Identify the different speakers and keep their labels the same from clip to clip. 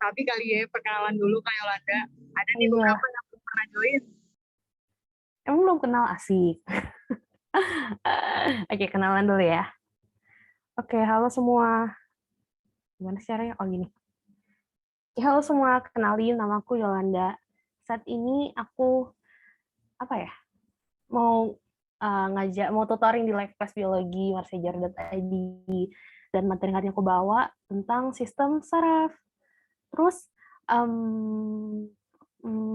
Speaker 1: Tapi kali ya perkenalan dulu Kak Yolanda. Ada nih
Speaker 2: Iya,
Speaker 1: beberapa yang belum pernah join.
Speaker 2: emang belum kenal asik. Oke, kenalan dulu ya. Oke, halo semua. Gimana sih caranya? Oh, gini. Oke, halo semua, kenalin nama aku Yolanda. Saat ini aku, apa ya, mau mau tutoring di live class biologi, marsejar.id, dan materi yang aku bawa tentang sistem saraf. Terus, em,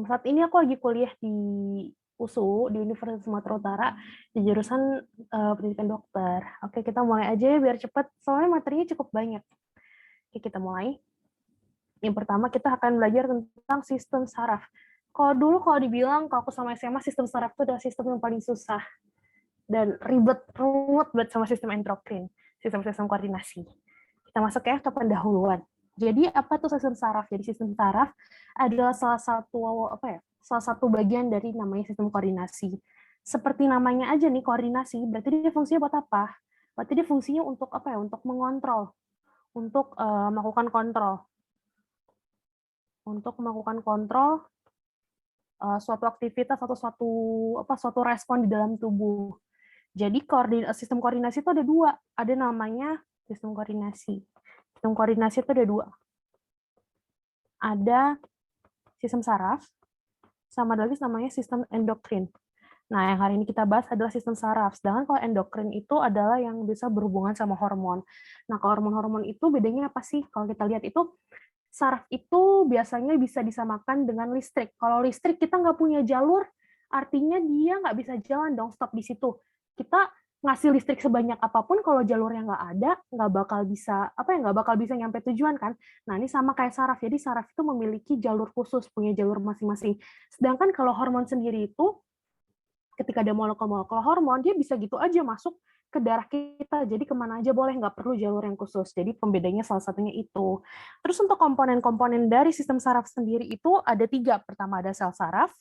Speaker 2: saat ini aku lagi kuliah di USU, di Universitas Sumatera Utara, di jurusan pendidikan dokter. Oke, kita mulai aja ya biar cepat, soalnya materinya cukup banyak. Oke, kita mulai. Yang pertama, kita akan belajar tentang sistem saraf. Kalau dibilang, kalau aku sama SMA, sistem saraf itu adalah sistem yang paling susah. Dan ruwet banget sama sistem endokrin, sistem-sistem koordinasi. Kita masuk ya ke pendahuluan. Jadi apa tuh sistem saraf? Jadi sistem saraf adalah salah satu bagian dari namanya sistem koordinasi. Seperti namanya aja nih koordinasi, berarti dia fungsinya buat apa? Berarti dia fungsinya untuk apa ya? Untuk mengontrol, untuk melakukan kontrol, suatu aktivitas atau suatu respon di dalam tubuh. Jadi sistem koordinasi itu ada dua, ada namanya sistem koordinasi. Sistem koordinasi itu ada dua. Ada sistem saraf, sama ada lagi namanya sistem endokrin. Nah, yang hari ini kita bahas adalah sistem saraf. Sedangkan kalau endokrin itu adalah yang bisa berhubungan sama hormon. Nah, kalau hormon-hormon itu bedanya apa sih? Kalau kita lihat itu, saraf itu biasanya bisa disamakan dengan listrik. Kalau listrik kita nggak punya jalur, artinya dia nggak bisa jalan dong, stop di situ. Kita ngasih listrik sebanyak apapun, kalau jalurnya nggak ada, nggak bakal bisa nyampe tujuan kan. Nah, ini sama kayak saraf. Jadi saraf itu memiliki jalur khusus, punya jalur masing-masing. Sedangkan kalau hormon sendiri itu, ketika ada molekul-molekul hormon, dia bisa gitu aja masuk ke darah kita. Jadi kemana aja boleh, nggak perlu jalur yang khusus. Jadi pembedanya salah satunya itu. Terus untuk komponen-komponen dari sistem saraf sendiri itu ada tiga. Pertama ada sel saraf,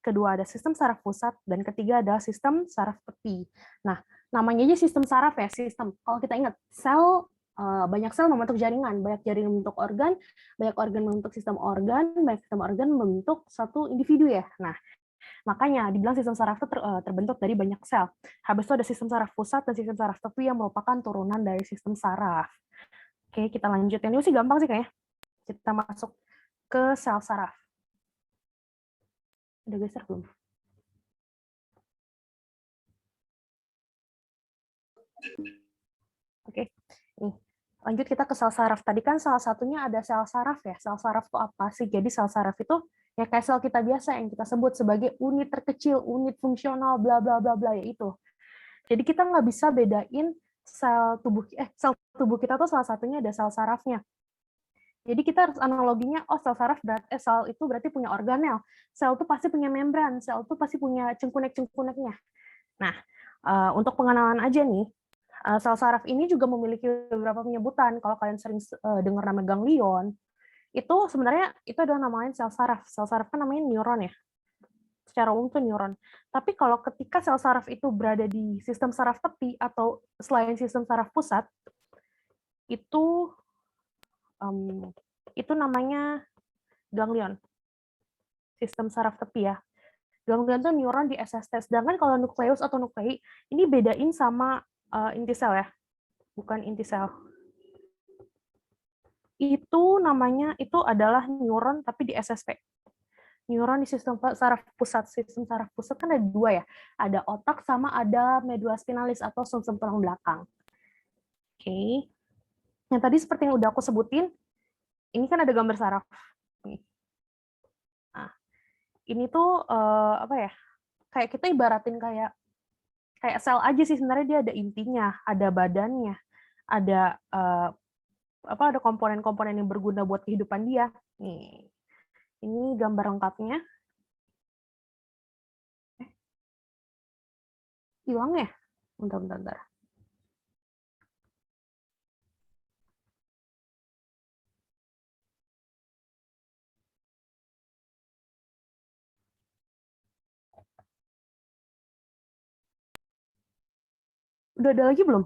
Speaker 2: kedua ada sistem saraf pusat, dan ketiga adalah sistem saraf tepi. Nah, namanya aja sistem saraf ya, sistem. Kalau kita ingat, banyak sel membentuk jaringan, banyak jaringan membentuk organ, banyak organ membentuk sistem organ, banyak sistem organ membentuk satu individu ya. Nah, makanya dibilang sistem saraf itu terbentuk dari banyak sel. Habis itu ada sistem saraf pusat dan sistem saraf tepi yang merupakan turunan dari sistem saraf. Oke, kita lanjut. Ini sih gampang sih kayaknya. Kita masuk ke sel saraf. Udah geser belum? Oke, nih. Lanjut kita ke sel saraf. Tadi kan salah satunya ada sel saraf ya. Sel saraf itu apa sih? Jadi sel saraf itu ya kayak sel kita biasa yang kita sebut sebagai unit terkecil, unit fungsional, bla bla bla bla, yaitu. Jadi kita nggak bisa bedain sel tubuh kita tuh salah satunya ada sel sarafnya. Jadi kita harus analoginya, sel itu berarti punya organel. Sel itu pasti punya membran, sel itu pasti punya cengkunek-cengkuneknya. Nah, untuk pengenalan aja nih, sel saraf ini juga memiliki beberapa penyebutan. Kalau kalian sering dengar nama ganglion, itu sebenarnya itu adalah namanya sel saraf. Sel saraf kan namanya neuron ya. Secara umum itu neuron. Tapi kalau ketika sel saraf itu berada di sistem saraf tepi atau selain sistem saraf pusat, itu namanya ganglion, sistem saraf tepi ya. Ganglion itu neuron di SST. Sedangkan kalau nukleus atau nuklei, ini bedain sama inti sel ya, bukan inti sel. Itu adalah neuron tapi di SSP. Neuron di sistem saraf pusat. Sistem saraf pusat kan ada dua ya, ada otak sama ada medula spinalis atau sumsum tulang belakang. Oke. Yang tadi seperti yang udah aku sebutin, ini kan ada gambar saraf. Nah, ini tuh apa ya? Kayak kita ibaratin kayak sel aja sih, sebenarnya dia ada intinya, ada badannya, ada ada komponen-komponen yang berguna buat kehidupan dia. Nih, ini gambar lengkapnya. Hilang ya? Bentar. Udah ada lagi belum?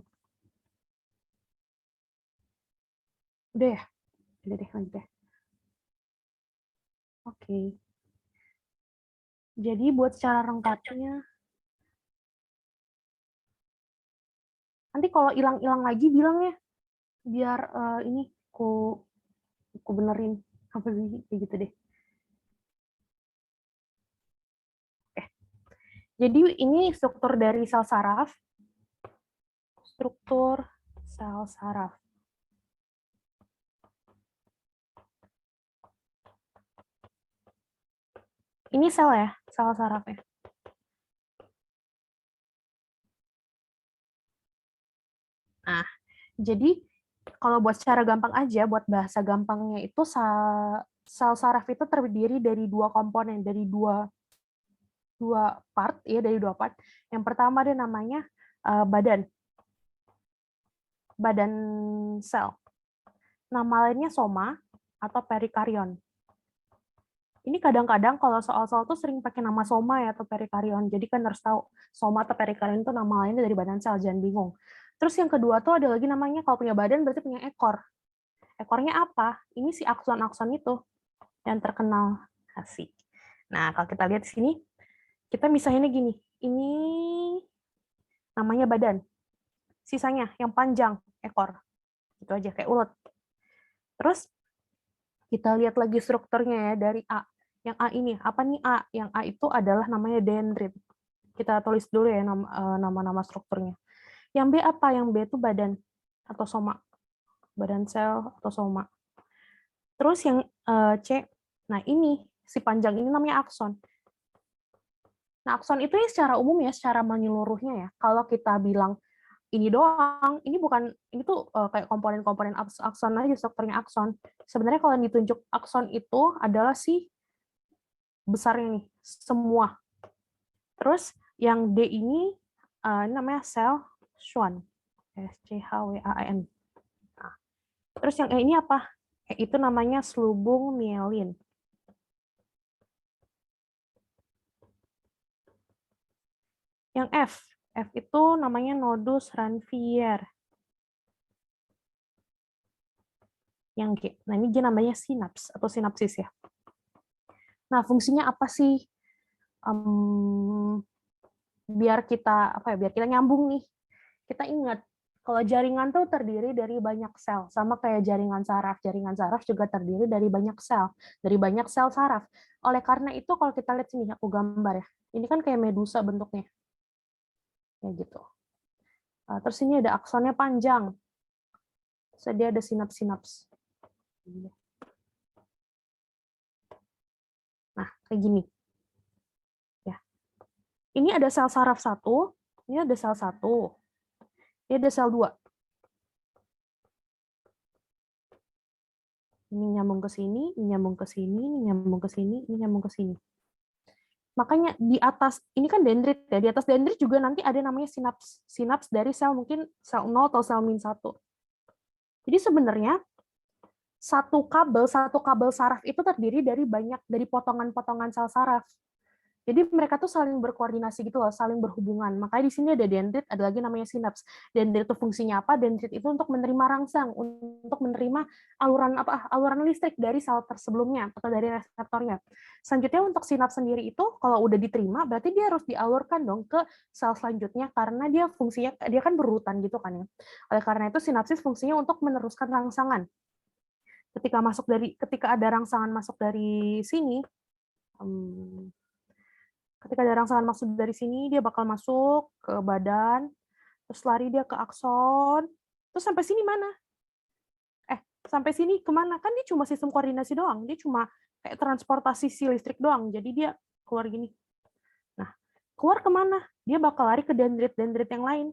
Speaker 2: Udah ya? Udah deh, lanjut deh. Oke. Jadi buat cara lengkapnya, nanti kalau hilang-hilang lagi bilang ya, biar ini ku benerin apa sih kayak gitu deh. Jadi ini struktur dari sel saraf. Struktur sel saraf. Ini sel ya, sel sarafnya. Nah, jadi kalau buat secara gampang aja, buat bahasa gampangnya itu sel saraf itu terdiri dari dua komponen, dari dua part ya, dari dua part. Yang pertama dia namanya badan sel. Nama lainnya soma atau perikarion. Ini kadang-kadang kalau soal-soal tuh sering pakai nama soma ya atau perikarion. Jadi kan harus tahu soma atau perikarion itu nama lainnya dari badan sel, jangan bingung. Terus yang kedua tuh ada lagi namanya, kalau punya badan berarti punya ekor. Ekornya apa? Ini si akson-akson itu yang terkenal. Asik. Nah, kalau kita lihat di sini, kita misalnya gini. Ini namanya badan. Sisanya yang panjang, ekor. Itu aja, kayak ulet. Terus kita lihat lagi strukturnya ya dari A. Yang A ini, apa nih A? Yang A itu adalah namanya dendrit. Kita tulis dulu ya nama-nama strukturnya. Yang B apa? Yang B itu badan atau soma. Badan sel atau soma. Terus yang C, nah ini, si panjang ini namanya akson. Nah, akson itu ya secara umum ya, secara menyeluruhnya ya. Kalau kita bilang ini doang, ini bukan, ini tuh kayak komponen-komponen akson aja, strukturnya akson. Sebenarnya kalau yang ditunjuk akson itu adalah si besarnya nih, semua. Terus yang D ini namanya sel Schwann. SCHWAN. Nah, terus yang E ini apa? E itu namanya selubung mielin. Yang F itu namanya nodus Ranvier. Yang G, nah ini G namanya sinaps atau sinapsis ya. Nah, fungsinya apa sih? Biar kita biar kita nyambung nih. Kita ingat kalau jaringan tuh terdiri dari banyak sel, sama kayak jaringan saraf. Jaringan saraf juga terdiri dari banyak sel saraf. Oleh karena itu kalau kita lihat sini, aku gambar ya. Ini kan kayak medusa bentuknya. Kayak gitu. Terus ini ada aksonnya panjang. Terus dia ada sinaps-sinaps. Nah, kayak gini. Ya. Ini ada sel saraf 1, ini ada sel 1. Ini ada sel 2. Ini nyambung ke sini, ini nyambung ke sini, ini nyambung ke sini, ini nyambung ke sini. Makanya di atas, ini kan dendrit ya, di atas dendrit juga nanti ada namanya sinaps. Sinaps dari sel mungkin sel 0 atau sel min 1. Jadi sebenarnya satu kabel saraf itu terdiri dari potongan-potongan sel saraf. Jadi mereka tuh saling berkoordinasi gitu loh, saling berhubungan. Makanya di sini ada dendrit, ada lagi namanya sinaps. Dendrit itu fungsinya apa? Dendrit itu untuk menerima rangsang, untuk menerima aluran listrik dari sel sebelumnya atau dari reseptornya. Selanjutnya untuk sinaps sendiri itu kalau udah diterima, berarti dia harus dialurkan dong ke sel selanjutnya karena dia kan berurutan gitu kan ya. Oleh karena itu sinapsis fungsinya untuk meneruskan rangsangan. Ketika ada rangsangan masuk dari sini, ketika ada rangsangan masuk dari sini, dia bakal masuk ke badan, terus lari dia ke akson, terus sampai sini mana? Sampai sini kemana? Kan dia cuma sistem koordinasi doang, dia cuma kayak transportasi si listrik doang, jadi dia keluar gini. Nah, keluar kemana? Dia bakal lari ke dendrit-dendrit yang lain.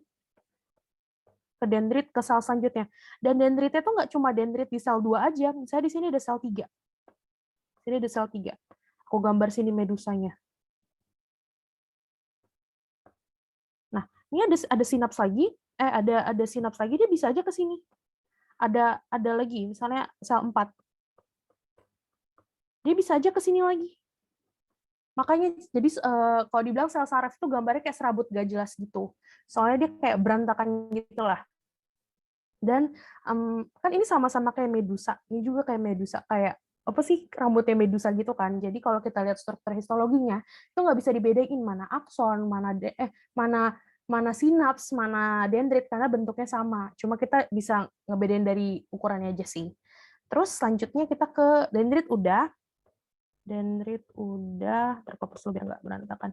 Speaker 2: Ke dendrit, ke sel selanjutnya. Dan dendritnya tuh nggak cuma dendrit di sel 2 aja, misalnya di sini ada sel 3. Sini ada sel 3. Aku gambar sini medusanya. Nah, ini ada sinaps lagi, ada sinaps lagi, dia bisa aja ke sini. Ada lagi, misalnya sel 4. Dia bisa aja ke sini lagi. Makanya, jadi kalau dibilang sel saraf itu gambarnya kayak serabut gak jelas gitu. Soalnya dia kayak berantakan gitu lah. Dan kan ini sama-sama kayak medusa. Ini juga kayak medusa, kayak apa sih rambutnya medusa gitu kan. Jadi kalau kita lihat struktur histologinya itu nggak bisa dibedain mana akson, mana mana sinaps, mana dendrit karena bentuknya sama. Cuma kita bisa ngebedain dari ukurannya aja sih. Terus selanjutnya kita ke dendrit udah. Dendrit udah, terfokus dulu biar nggak berantakan.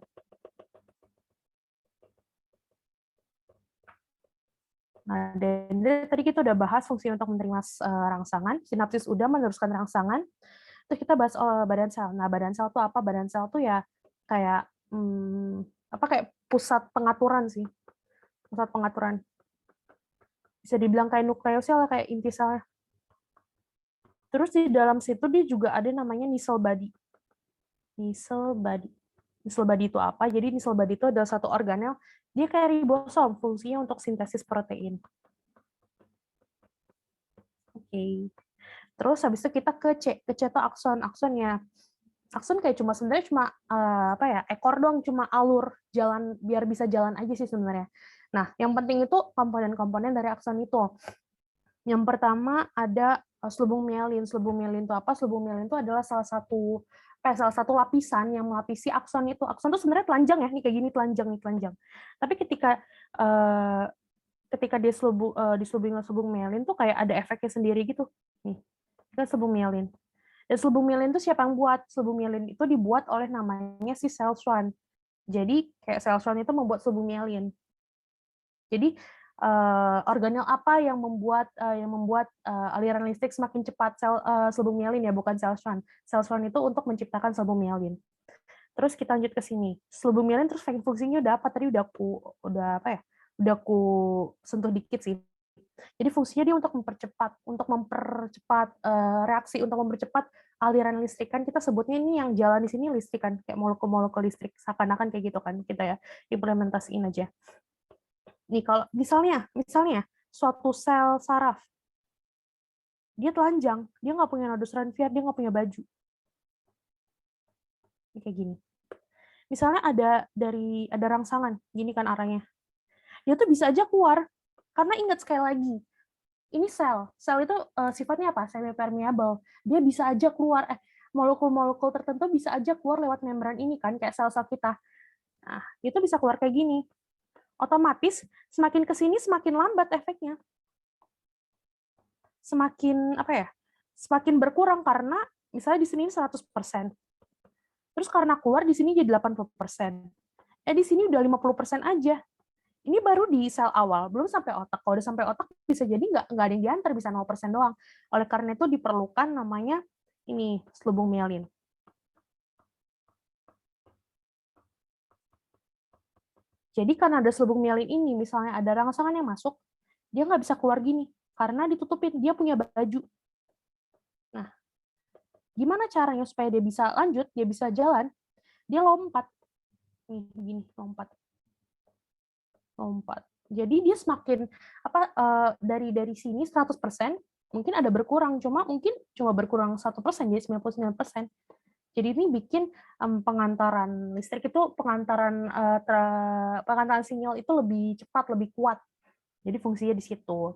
Speaker 2: Nah, dendrit tadi kita udah bahas fungsi untuk menerima rangsangan, sinapsis udah meneruskan rangsangan, terus kita bahas badan sel. Nah, badan sel tuh apa? Badan sel tuh ya kayak kayak pusat pengaturan sih, pusat pengaturan. Bisa dibilang kayak nukleosel, kayak inti sel. Terus di dalam situ dia juga ada namanya Nissl body. Nissl body. Nissl body itu apa? Jadi Nissl body itu adalah satu organel, dia kayak ribosom, fungsinya untuk sintesis protein. Oke. Terus habis itu kita ke C itu akson. Akson kayak sebenarnya cuma ekor doang, cuma alur jalan biar bisa jalan aja sih sebenarnya. Nah, yang penting itu komponen-komponen dari akson itu. Yang pertama ada selubung mielin. Selubung mielin itu apa? Selubung mielin itu adalah salah satu lapisan yang melapisi akson itu. Akson itu sebenarnya telanjang ya, nih kayak gini telanjang. Tapi ketika dia selubung mielin tuh kayak ada efeknya sendiri gitu. Nih, itu selubung mielin. Dan selubung mielin itu siapa yang buat? Selubung mielin itu dibuat oleh namanya si sel Schwann. Jadi kayak sel Schwann itu membuat selubung mielin. Jadi organel apa yang membuat aliran listrik semakin cepat? Selubung mielin ya, bukan sel Schwann. Sel Schwann itu untuk menciptakan selubung mielin. Terus kita lanjut ke sini. Selubung mielin terus fungsinya udah apa? Tadi udah aku sentuh dikit sih. Jadi fungsinya dia untuk mempercepat reaksi, untuk mempercepat aliran listrik. Kan kita sebutnya ini yang jalan di sini listrik kan, kayak molekul-molekul listrik, seakan-akan kayak gitu kan, kita ya implementasiin aja. Nih kalau misalnya suatu sel saraf, dia telanjang, dia nggak punya nodus Ranvier, dia nggak punya baju. Ini kayak gini. Misalnya ada rangsangan, gini kan arahnya. Dia tuh bisa aja keluar, karena ingat sekali lagi, ini sel itu sifatnya apa? Semi permeable. Dia bisa aja keluar, molekul-molekul tertentu bisa aja keluar lewat membran ini kan, kayak sel-sel kita. Nah, itu bisa keluar kayak gini. Otomatis semakin ke sini semakin lambat efeknya. Semakin berkurang karena misalnya di sini 100%. Terus karena keluar di sini jadi 80%. Di sini udah 50% aja. Ini baru di sel awal, belum sampai otak. Kalau udah sampai otak bisa jadi nggak ada yang diantar, bisa 0% doang. Oleh karena itu diperlukan namanya ini selubung mielin. Jadi karena ada selubung mielin ini, misalnya ada rangsangan yang masuk, dia nggak bisa keluar gini, karena ditutupin, dia punya baju. Nah, gimana caranya supaya dia bisa lanjut, dia bisa jalan? Dia lompat. Nih, begini, lompat. Jadi dia semakin dari sini 100%, mungkin ada berkurang, mungkin cuma berkurang 1%, jadi 99%. Jadi ini bikin pengantaran listrik itu pengantaran sinyal itu lebih cepat, lebih kuat. Jadi fungsinya di situ.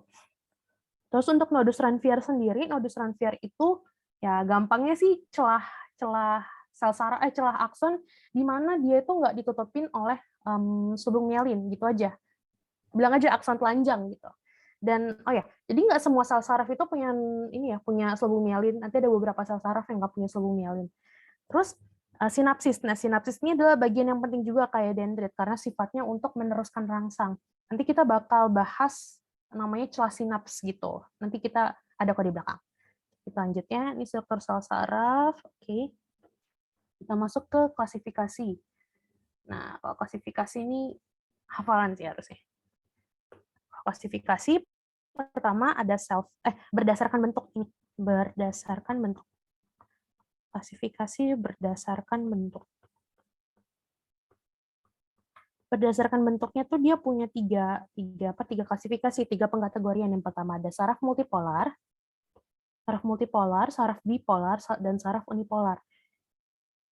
Speaker 2: Terus untuk nodus Ranvier sendiri, nodus Ranvier itu ya gampangnya sih celah celah akson di mana dia itu nggak ditutupin oleh selubung mielin gitu aja. Bilang aja akson telanjang gitu. Dan jadi nggak semua sel saraf itu punya selubung mielin. Nanti ada beberapa sel saraf yang nggak punya selubung mielin. Terus sinapsis. Nah, sinapsis ini adalah bagian yang penting juga kayak dendrit karena sifatnya untuk meneruskan rangsang. Nanti kita bakal bahas namanya celah sinaps gitu. Nanti kita ada kok di belakang. Kita lanjutnya, ini struktur sel saraf. Oke. Kita masuk ke klasifikasi. Nah, kalau klasifikasi ini hafalan sih harusnya. Klasifikasi pertama ada berdasarkan bentuk ini. Berdasarkan bentuk. Klasifikasi berdasarkan bentuk. Berdasarkan bentuknya tuh dia punya tiga klasifikasi, 3 pengkategorian. Yang pertama ada saraf multipolar, saraf bipolar, dan saraf unipolar.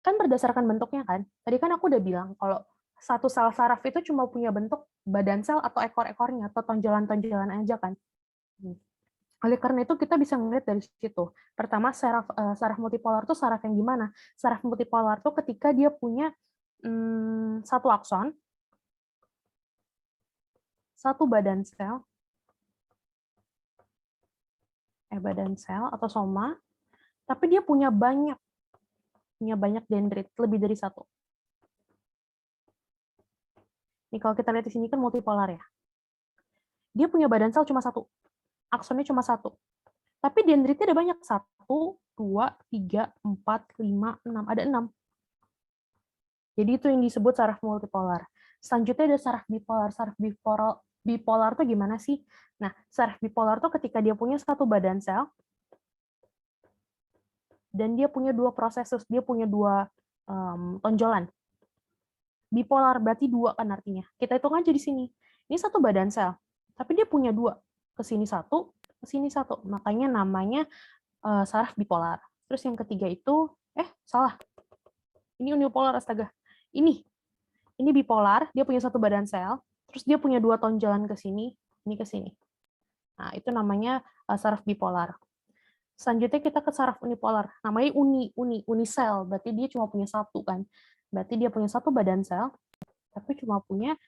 Speaker 2: Kan berdasarkan bentuknya kan? Tadi kan aku udah bilang kalau satu sel saraf itu cuma punya bentuk badan sel atau ekor-ekornya atau tonjolan-tonjolan aja kan. Oleh karena itu kita bisa ngeliat dari situ. Pertama, saraf multipolar itu saraf yang gimana? Saraf multipolar itu ketika dia punya satu akson, satu badan sel atau soma, tapi dia punya banyak dendrit, lebih dari satu. Nih kalau kita lihat di sini kan multipolar ya. Dia punya badan sel cuma satu, aksonnya cuma satu. Tapi dendritnya ada banyak, 1, 2, 3, 4, 5, 6, ada 6. Jadi itu yang disebut saraf multipolar. Selanjutnya ada saraf bipolar. Saraf bipolar tuh gimana sih? Nah, saraf bipolar tuh ketika dia punya satu badan sel, dan dia punya dua prosesus, dia punya dua tonjolan. Bipolar berarti dua kan artinya. Kita hitung aja di sini. Ini satu badan sel, tapi dia punya dua. Ke sini satu, ke sini satu. Makanya namanya saraf bipolar. Terus yang ketiga itu, salah. Ini unipolar, astaga. Ini bipolar, dia punya satu badan sel, terus dia punya dua tonjolan ke sini, ini ke sini. Nah, itu namanya saraf bipolar. Selanjutnya kita ke saraf unipolar. Namanya unisel, berarti dia cuma punya satu kan. Berarti dia punya satu badan sel, tapi cuma punya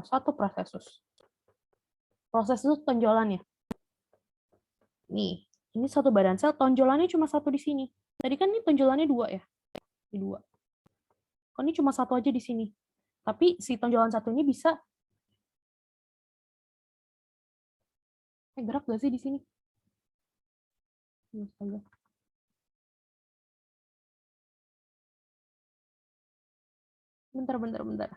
Speaker 2: satu prosesus. Prosesus tonjolannya. Nih, ini satu badan sel, tonjolannya cuma satu di sini. Tadi kan ini tonjolannya dua ya? Di dua. Kok ini cuma satu aja di sini? Tapi si tonjolan satunya bisa gerak nggak sih di sini? Astaga. Bentar.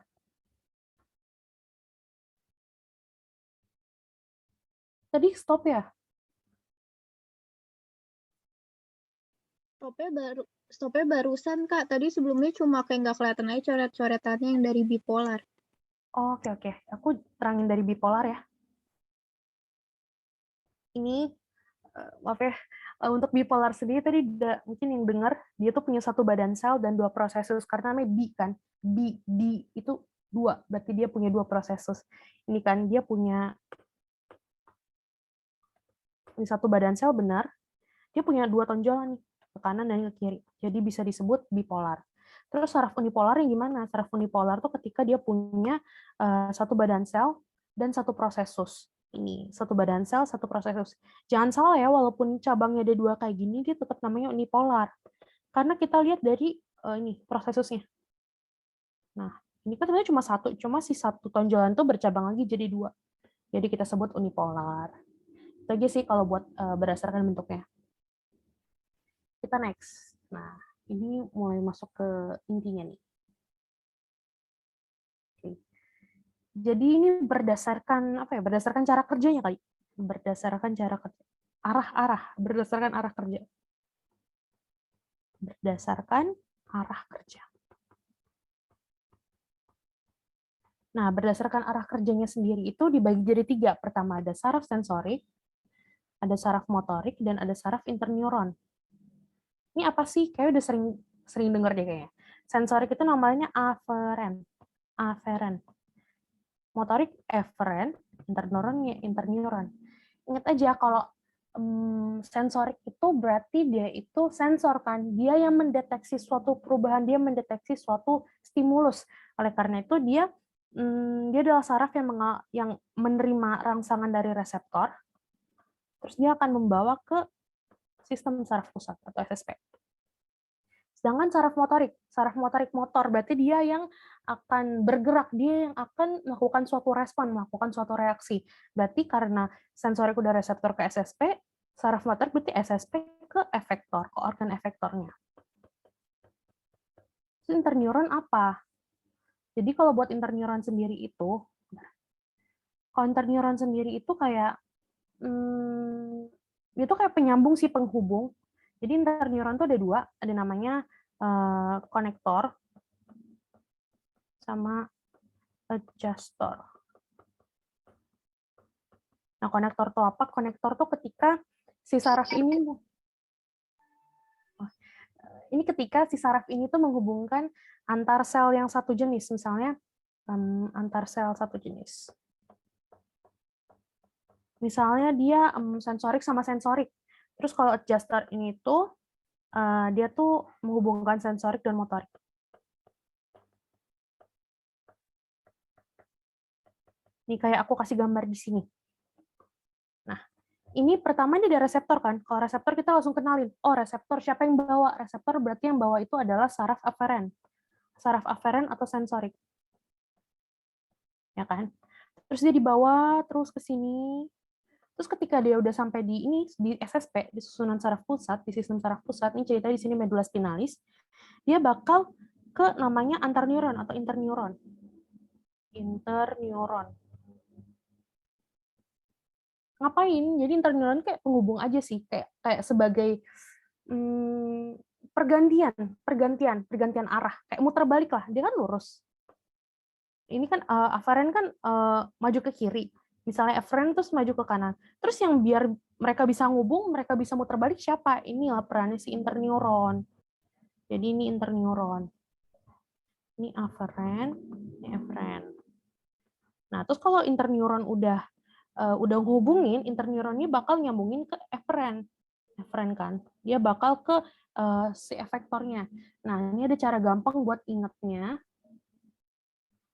Speaker 2: Tadi stop ya?
Speaker 3: Stopnya barusan, Kak. Tadi sebelumnya cuma kayak nggak kelihatan aja coret-coretannya yang dari bipolar.
Speaker 2: Oh, oke. Aku terangin dari bipolar ya. Ini, maaf ya, untuk bipolar sendiri tadi mungkin yang dengar, dia tuh punya satu badan sel dan dua prosesus, karena namanya bi kan. Bi itu dua, berarti dia punya dua prosesus. Ini kan dia punya ini satu badan sel benar, dia punya dua tonjolan nih, ke kanan dan ke kiri. Jadi bisa disebut bipolar. Terus saraf unipolar yang gimana? Saraf unipolar tuh ketika dia punya satu badan sel dan satu prosesus. Ini satu badan sel, satu prosesus. Jangan salah ya, walaupun cabangnya ada dua kayak gini, dia tetap namanya unipolar. Karena kita lihat dari ini prosesusnya. Nah, ini kan sebenarnya cuma satu, cuma si satu tonjolan tuh bercabang lagi jadi dua. Jadi kita sebut unipolar. Itu aja sih kalau buat berdasarkan bentuknya. Kita next. Nah, ini mulai masuk ke intinya nih. Oke. Jadi ini berdasarkan apa ya? Berdasarkan cara kerjanya kali. Berdasarkan cara kerja. Berdasarkan arah kerja. Berdasarkan arah kerja. Nah, berdasarkan arah kerjanya sendiri itu dibagi jadi tiga. Pertama ada saraf sensorik, ada saraf motorik, dan ada saraf interneuron. Ini apa sih? Kayak udah sering dengar deh kayaknya. Sensorik itu namanya aferen. Motorik eferen, interneuron. Ingat aja kalau sensorik itu berarti dia itu sensor kan, dia yang mendeteksi suatu perubahan, dia mendeteksi suatu stimulus. Oleh karena itu dia adalah saraf yang menerima rangsangan dari reseptor, terus dia akan membawa ke sistem saraf pusat atau SSP. Sedangkan saraf motorik motor berarti dia yang akan bergerak, dia yang akan melakukan suatu respon, melakukan suatu reaksi. Berarti karena sensorik udah reseptor ke SSP, saraf motorik berarti SSP ke efektor, ke organ efektornya. Interneuron apa? Jadi kalau buat interneuron sendiri itu, kayak itu kayak penyambung sih, penghubung. Jadi interneuron itu ada dua, ada namanya konektor sama adjustor. Nah, konektor itu apa? Konektor itu ketika si saraf ketika si saraf ini tuh menghubungkan antar sel yang satu jenis, misalnya antar sel satu jenis. Misalnya dia sensorik sama sensorik. Terus kalau adjuster ini tuh dia tuh menghubungkan sensorik dan motorik. Ini kayak aku kasih gambar di sini. Nah, ini pertama ini ada reseptor kan. Kalau reseptor kita langsung kenalin. Oh, reseptor siapa yang bawa? Reseptor berarti yang bawa itu adalah saraf aferen. Saraf aferen atau sensorik. Ya kan? Terus dia dibawa terus ke sini. Terus ketika dia udah sampai di ini di SSP, di susunan saraf pusat, di sistem saraf pusat, ini cerita di sini medula spinalis, dia bakal ke namanya anterneuron atau interneuron. Interneuron. Ngapain? Jadi interneuron kayak penghubung aja sih, kayak sebagai pergantian arah, kayak muter balik lah. Dia kan lurus. Ini kan aferen kan maju ke kiri. Misalnya aferen terus maju ke kanan. Terus yang biar mereka bisa ngubung, mereka bisa muter balik siapa? Inilah perannya si interneuron. Jadi ini interneuron. Ini aferen, ini aferen. Nah, terus kalau interneuron udah hubungin, interneuronnya bakal nyambungin ke eferen. Eferen kan. Dia bakal ke si efektornya. Nah, ini ada cara gampang buat ingetnya.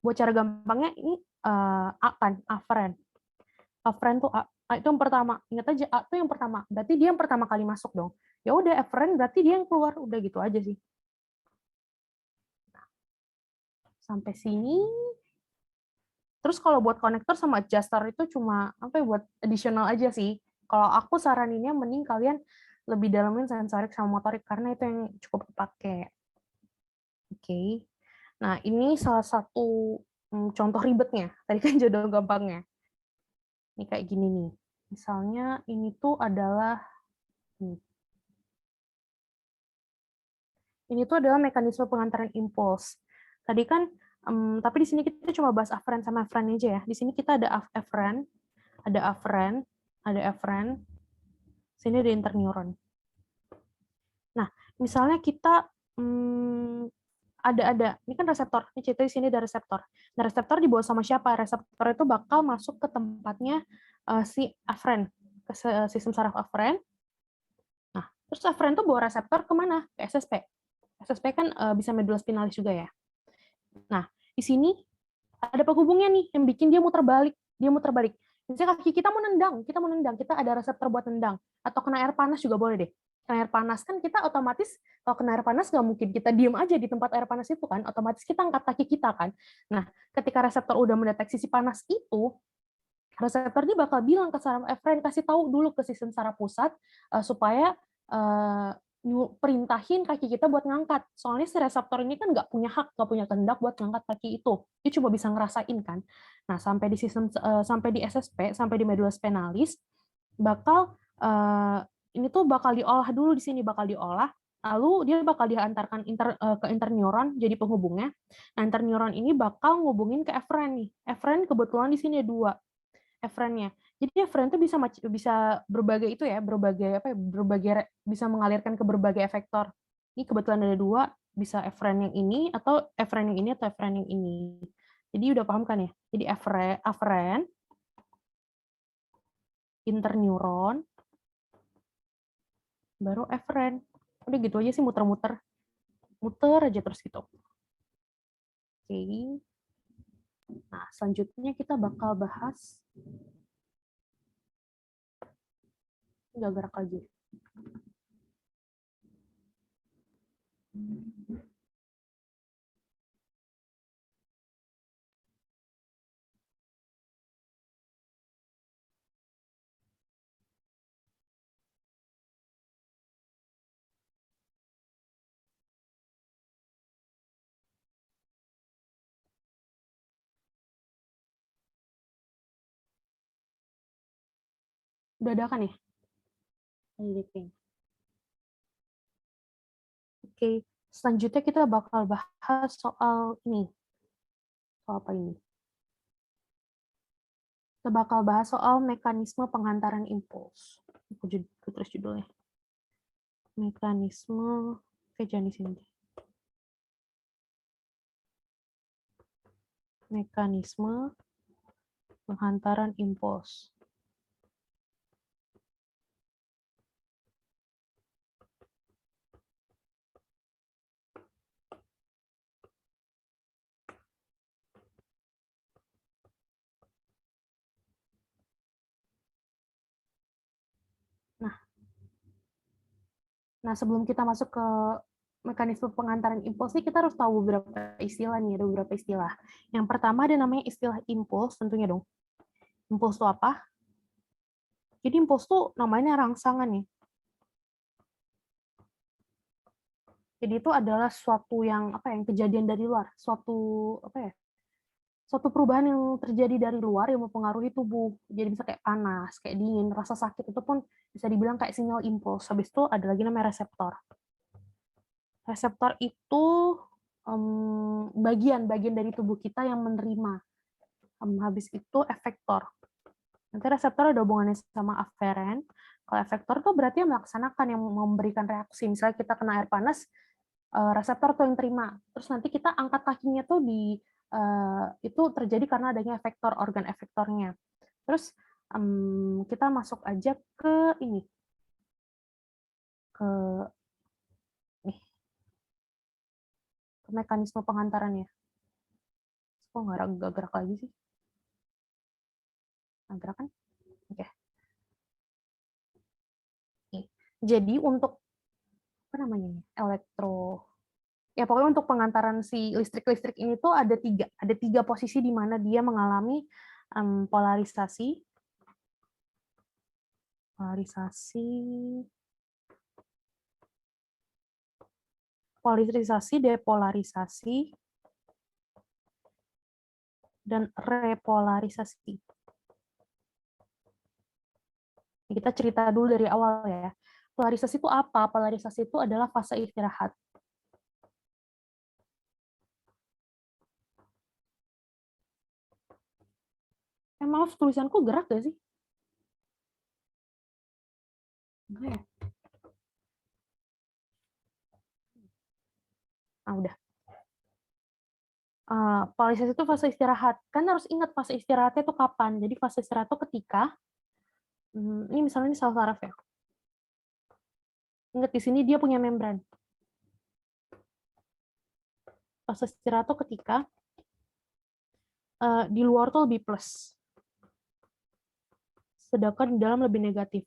Speaker 2: Buat cara gampangnya ini A kan, aferen. Aferen tuh A. A itu yang pertama. Ingat aja A itu yang pertama. Berarti dia yang pertama kali masuk dong. Ya udah eferen berarti dia yang keluar. Udah gitu aja sih. Sampai sini. Terus kalau buat konektor sama adjuster itu cuma apa ya, buat additional aja sih. Kalau aku saraninnya mending kalian lebih dalamin sensorik sama motorik karena itu yang cukup kepake. Oke. Nah, ini salah satu contoh ribetnya. Tadi kan jodoh gampangnya. Ini kayak gini nih. Misalnya ini tuh adalah ini tuh adalah mekanisme pengantaran impuls. Tadi kan tapi di sini kita cuma bahas aferen sama eferen aja ya. Di sini kita ada eferen, ada aferen, ada eferen, sini ada interneuron. Nah, misalnya kita ini kan reseptor. Ini cerita di sini ada reseptor. Nah, reseptor dibawa sama siapa? Reseptor itu bakal masuk ke tempatnya si aferen, ke sistem saraf aferen. Nah, terus aferen itu bawa reseptor kemana? Ke SSP. SSP kan bisa medula spinalis juga ya. Nah, di sini ada penghubungnya nih yang bikin dia muter balik. Dia muter balik. Misalnya kaki kita mau nendang, kita ada reseptor buat nendang. Atau kena air panas juga boleh deh. Kena air panas kan kita otomatis, kalau kena air panas nggak mungkin kita diem aja di tempat air panas itu kan, otomatis kita angkat kaki kita kan. Nah, ketika reseptor udah mendeteksi si panas itu, reseptor dia bakal bilang ke saraf eferen, kasih tahu dulu ke sistem saraf pusat supaya perintahin kaki kita buat ngangkat. Soalnya si reseptor ini kan nggak punya hak, nggak punya kehendak buat ngangkat kaki itu. Dia cuma bisa ngerasain kan. Nah, sampai di sistem sampai di SSP, sampai di medula spinalis, bakal ini tuh bakal diolah dulu di sini, bakal diolah. Lalu dia bakal diantarkan ke interneuron jadi penghubungnya. Nah, interneuron ini bakal ngubungin ke eferen nih. Eferen kebetulan di sini ada 2 efrennya. Jadi eferen itu bisa berbagai itu ya, bisa mengalirkan ke berbagai efektor. Ini kebetulan ada 2, bisa eferen yang ini atau eferen yang ini atau eferen yang ini. Jadi udah paham kan ya? Jadi aferen, interneuron, baru eferen. Udah gitu aja sih muter-muter. Muter aja terus gitu. Oke. Nah, selanjutnya kita bakal bahas nggak gerak lagi. Udah ada kan ya? Oke, selanjutnya kita bakal bahas soal ini. Soal apa ini? Kita bakal bahas soal mekanisme penghantaran impuls. Aku tulis judulnya. Mekanisme, jangan di sini. Mekanisme penghantaran impuls. Nah, sebelum kita masuk ke mekanisme pengantaran impuls nih, kita harus tahu beberapa istilah nih, ada beberapa istilah. Yang pertama ada namanya istilah impuls, tentunya dong. Impuls itu apa? Jadi impuls itu namanya rangsangan nih. Jadi itu adalah suatu yang kejadian dari luar, suatu perubahan yang terjadi dari luar yang mempengaruhi tubuh. Jadi bisa kayak panas, kayak dingin, rasa sakit itu pun bisa dibilang kayak sinyal impuls. Habis itu ada lagi namanya reseptor. Reseptor itu bagian-bagian dari tubuh kita yang menerima. Habis itu efektor. Nanti reseptor ada hubungannya sama aferen. Kalau efektor tuh berarti yang melaksanakan, yang memberikan reaksi. Misalnya kita kena air panas, reseptor tuh yang terima. Terus nanti kita angkat kakinya tuh itu terjadi karena adanya efektor, organ efektornya. Terus kita masuk aja ke ini, ke mekanisme pengantarannya. Kok nggak gerak lagi sih? Nah, gerak kan? Oke. Jadi untuk pokoknya untuk pengantaran si listrik ini tuh ada tiga posisi di mana dia mengalami polarisasi, depolarisasi, dan repolarisasi. Kita cerita dulu dari awal ya. Polarisasi itu apa? Polarisasi itu adalah fase istirahat. Maaf, tulisanku gerak gak sih? Enggak ya? Udah. Polarisasi itu fase istirahat. Kan harus ingat fase istirahatnya itu kapan. Jadi fase istirahat itu ketika, ini misalnya ini sel saraf ya. Ingat di sini dia punya membran. Fase istirahat itu ketika di luar tuh lebih plus. Sedangkan di dalam lebih negatif.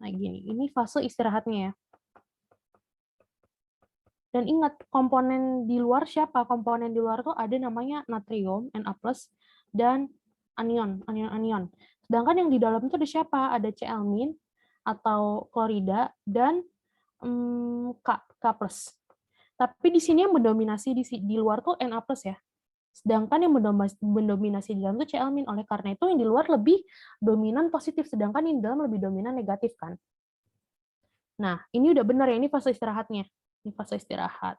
Speaker 2: Nah gini, ini fase istirahatnya ya. Dan ingat, komponen di luar siapa? Komponen di luar tuh ada namanya natrium, Na+, dan anion. Sedangkan yang di dalam itu ada siapa? Ada Cl- atau klorida dan K+. Tapi di sini yang mendominasi di luar tuh Na+ ya. Sedangkan yang mendominasi di dalam itu Cl-. Oleh karena itu yang di luar lebih dominan positif, sedangkan yang di dalam lebih dominan negatif kan. Nah, ini udah benar ya, ini fase istirahatnya. Ini fase istirahat.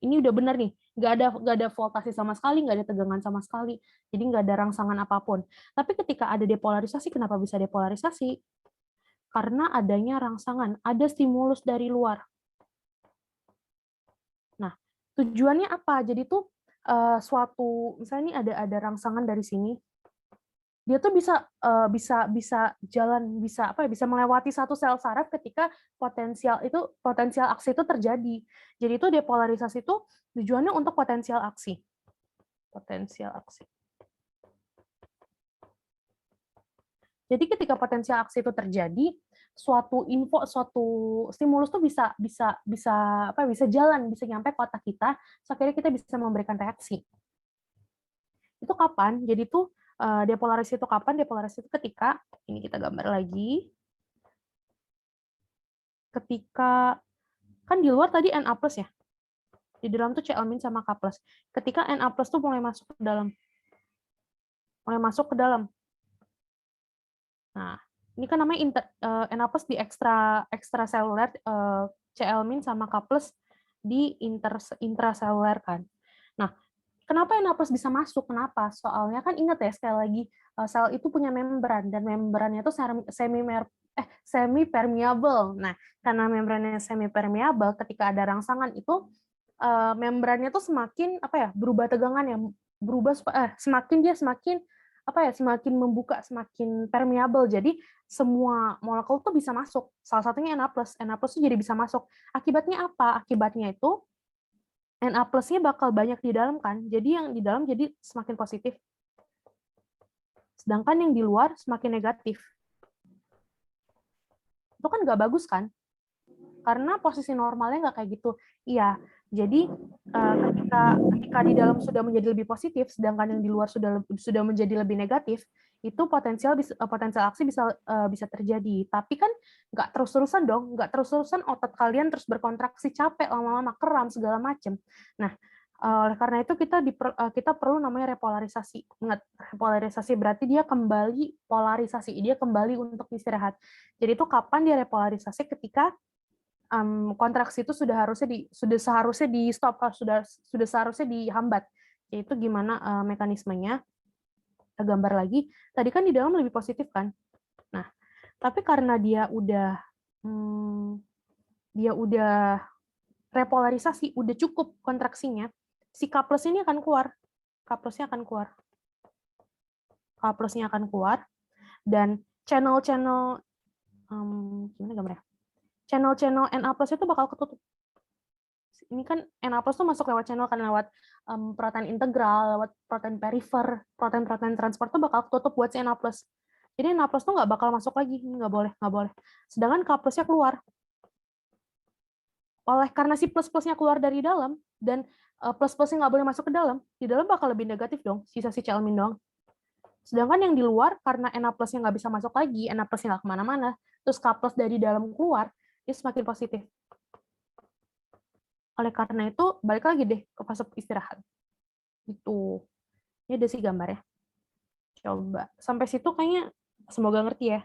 Speaker 2: Ini udah benar nih, nggak ada voltase sama sekali, nggak ada tegangan sama sekali, jadi nggak ada rangsangan apapun. Tapi ketika ada depolarisasi, kenapa bisa depolarisasi? Karena adanya rangsangan, ada stimulus dari luar. Nah, tujuannya apa? Jadi tuh misalnya ini ada rangsangan dari sini, dia tuh bisa jalan, bisa melewati satu sel saraf ketika potensial aksi itu terjadi. Jadi itu depolarisasi itu tujuannya untuk potensial aksi. Jadi ketika potensial aksi itu terjadi, suatu stimulus tuh bisa jalan, bisa nyampe ke otak kita, akhirnya kita bisa memberikan reaksi. Itu kapan? Jadi tuh depolarisasi itu kapan? Depolarisasi itu ketika, ini kita gambar lagi, ketika, kan di luar tadi Na+ ya, di dalam tuh Cl- sama K+. Ketika Na+ tuh mulai masuk ke dalam. Nah, ini kan namanya Na+ di ekstraseluler, Cl- sama K+ di intraseluler kan. Nah, kenapa Na+ bisa masuk? Kenapa? Soalnya kan ingat ya, sekali lagi, sel itu punya membran, dan membrannya itu semi permeable. Nah, karena membrannya semi permeable, ketika ada rangsangan itu membrannya tuh semakin berubah tegangannya, semakin membuka, semakin permeable. Jadi semua molekul tuh bisa masuk. Salah satunya Na+. Na+ tuh jadi bisa masuk. Akibatnya apa? Akibatnya itu Na+-nya bakal banyak di dalam kan. Jadi yang di dalam jadi semakin positif. Sedangkan yang di luar semakin negatif. Itu kan nggak bagus kan? Karena posisi normalnya nggak kayak gitu. Iya, jadi ketika di dalam sudah menjadi lebih positif, sedangkan yang di luar sudah menjadi lebih negatif, itu potensial aksi bisa terjadi. Tapi kan nggak terus-terusan dong, nggak terus-terusan otot kalian terus berkontraksi, capek, lama-lama kram segala macam. Nah, oleh karena itu kita perlu namanya repolarisasi. Ingat, repolarisasi berarti dia kembali untuk istirahat. Jadi itu kapan dia repolarisasi? Ketika kontraksi itu sudah seharusnya di stop, sudah seharusnya dihambat. Yaitu gimana mekanismenya? Kita gambar lagi. Tadi kan di dalam lebih positif kan. Nah, tapi karena dia udah repolarisasi, udah cukup kontraksinya, si K plus ini akan keluar. K plusnya akan keluar. K plusnya akan keluar, dan channel-channel gimana gambarnya? Channel-channel Na plus itu bakal ketutup. Ini kan Na plus tuh masuk lewat channel kan, lewat protein integral, lewat protein perifer, protein transport tuh bakal ketutup buat si Na plus. Jadi Na plus tuh nggak bakal masuk lagi, nggak boleh. Sedangkan K plusnya keluar. Karena si plus-plusnya keluar dari dalam, dan plus-plusnya nggak boleh masuk ke dalam, di dalam bakal lebih negatif dong, sisa si Clmin doang. Sedangkan yang di luar, karena Na plusnya nggak bisa masuk lagi, Na plusnya nggak kemana-mana, terus K plus dari dalam keluar, dia semakin positif. Oleh karena itu, balik lagi deh ke fase istirahat. Itu. Ini ada sih gambarnya. Coba. Sampai situ kayaknya semoga ngerti ya.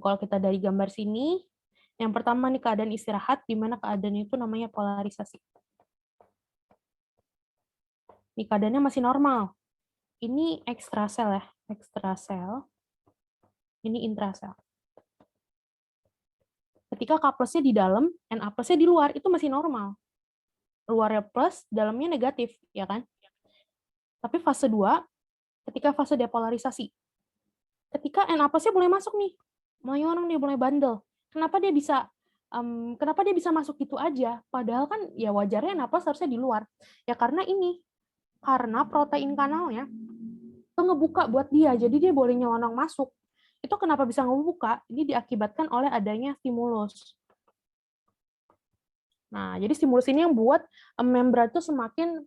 Speaker 2: Kalau kita dari gambar sini, yang pertama nih keadaan istirahat, di mana keadaannya itu namanya polarisasi. Ini keadaannya masih normal. Ini ekstrasel ya, ekstrasel. Ini intrasel. Ketika K plusnya di dalam, Na plusnya di luar, itu masih normal. Luarnya plus, dalamnya negatif, ya kan? Tapi fase 2, ketika fase depolarisasi. Ketika Na plusnya mulai masuk nih, mulai orang dia mulai bandel. Kenapa dia bisa masuk gitu aja? Padahal kan ya wajarnya Na plus harusnya di luar. Ya karena protein kanalnya itu ngebuka buat dia, jadi dia boleh nyelonong masuk. Itu kenapa bisa ngebuka? Ini diakibatkan oleh adanya stimulus. Nah, jadi stimulus ini yang buat membran itu semakin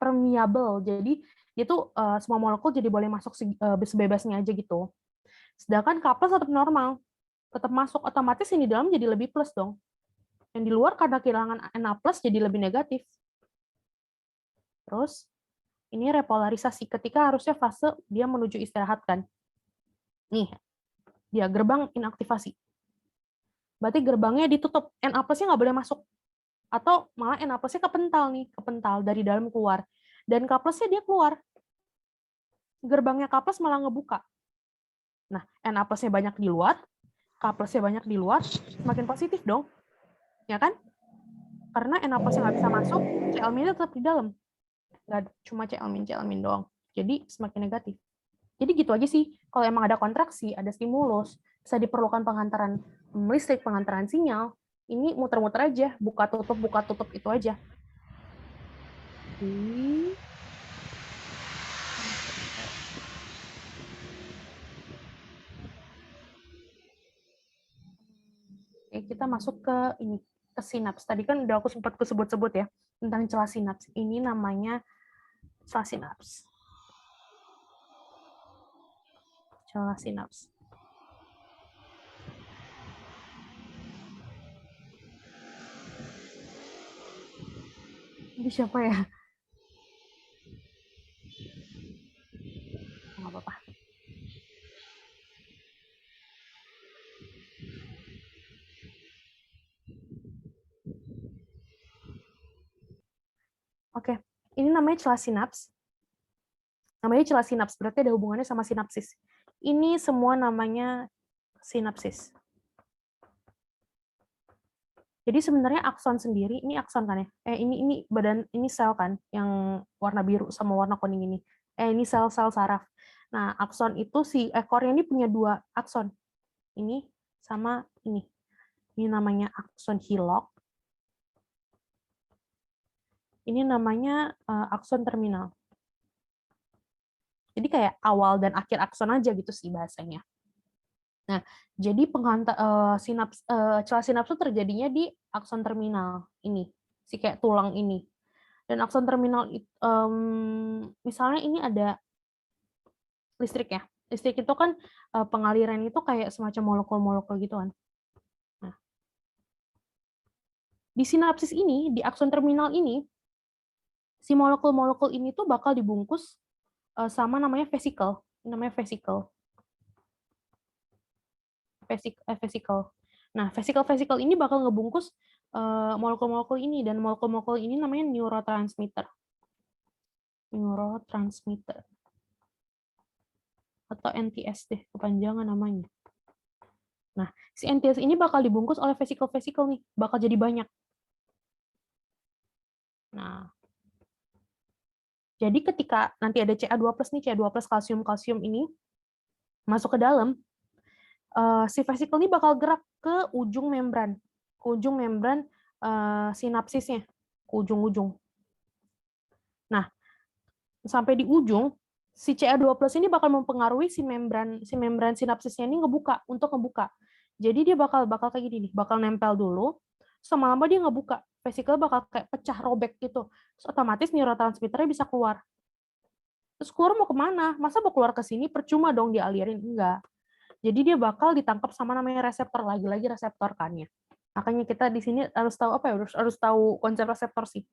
Speaker 2: permeable. Jadi itu semua molekul jadi boleh masuk sebebasnya aja gitu. Sedangkan K plus tetap normal, tetap masuk, otomatis yang di dalam jadi lebih plus dong. Yang di luar karena kehilangan Na plus jadi lebih negatif. Terus ini repolarisasi ketika harusnya fase dia menuju istirahat kan. Nih, dia gerbang inaktivasi. Berarti gerbangnya ditutup, Na plus-nya nggak boleh masuk. Atau malah Na plus-nya kepental dari dalam keluar. Dan K plus-nya dia keluar. Gerbangnya K plus malah ngebuka. Nah, Na plus-nya banyak di luar, K plus-nya banyak di luar, semakin positif dong. Ya kan? Karena Na plus-nya nggak bisa masuk, Clmin-nya tetap di dalam. Nggak cuma Clmin doang. Jadi semakin negatif. Jadi gitu aja sih. Kalau emang ada kontraksi, ada stimulus, bisa diperlukan pengantaran listrik, pengantaran sinyal, ini muter-muter aja, buka tutup itu aja. Oke, kita masuk ke sinaps. Tadi kan udah aku sempat sebut ya tentang celah sinaps. Ini namanya celah sinaps. Celah sinaps. Ini siapa ya? Nggak apa-apa. Oke, ini namanya celah sinaps. Namanya celah sinaps, berarti ada hubungannya sama sinapsis. Ini semua namanya sinapsis. Jadi sebenarnya akson sendiri, ini akson kan ya? Ini sel kan, yang warna biru sama warna kuning ini. Ini sel-sel saraf. Nah, akson itu si ekornya ini punya 2 akson. Ini sama ini. Ini namanya akson hilok. Ini namanya akson terminal. Jadi kayak awal dan akhir akson aja gitu sih bahasanya. Nah, jadi celah sinaps itu terjadinya di akson terminal ini, si kayak tulang ini. Dan akson terminal misalnya ini ada listrik ya. Listrik itu kan pengaliran itu kayak semacam molekul-molekul gitu kan. Nah, di sinapsis ini, di akson terminal ini, si molekul-molekul ini tuh bakal dibungkus sama namanya vesicle. Namanya vesicle. Vesicle. Nah, vesicle ini bakal ngebungkus molekul-molekul ini, dan molekul-molekul ini namanya neurotransmitter. Neurotransmitter. Atau NTS deh, kepanjangan namanya. Nah, si NTS ini bakal dibungkus oleh vesicle-vesicle nih, bakal jadi banyak. Nah, jadi ketika nanti ada Ca2+ nih, Ca2+ kalsium-kalsium ini masuk ke dalam, si vesicle ini bakal gerak ke ujung membran sinapsisnya, ke ujung-ujung. Nah, sampai di ujung, si Ca2+ ini bakal mempengaruhi si membran sinapsisnya ini untuk ngebuka. Jadi dia bakal kayak gini nih, bakal nempel dulu, lama-lama dia ngebuka, vesicle bakal kayak pecah, robek gitu. Terus otomatis neurotransmitternya bisa keluar. Terus keluar mau kemana? Masa mau keluar ke sini? Percuma dong dialirin. Enggak. Jadi dia bakal ditangkap sama namanya reseptor, lagi-lagi reseptor kan ya. Makanya kita di sini harus tahu apa ya? Harus tahu konsep reseptor sih.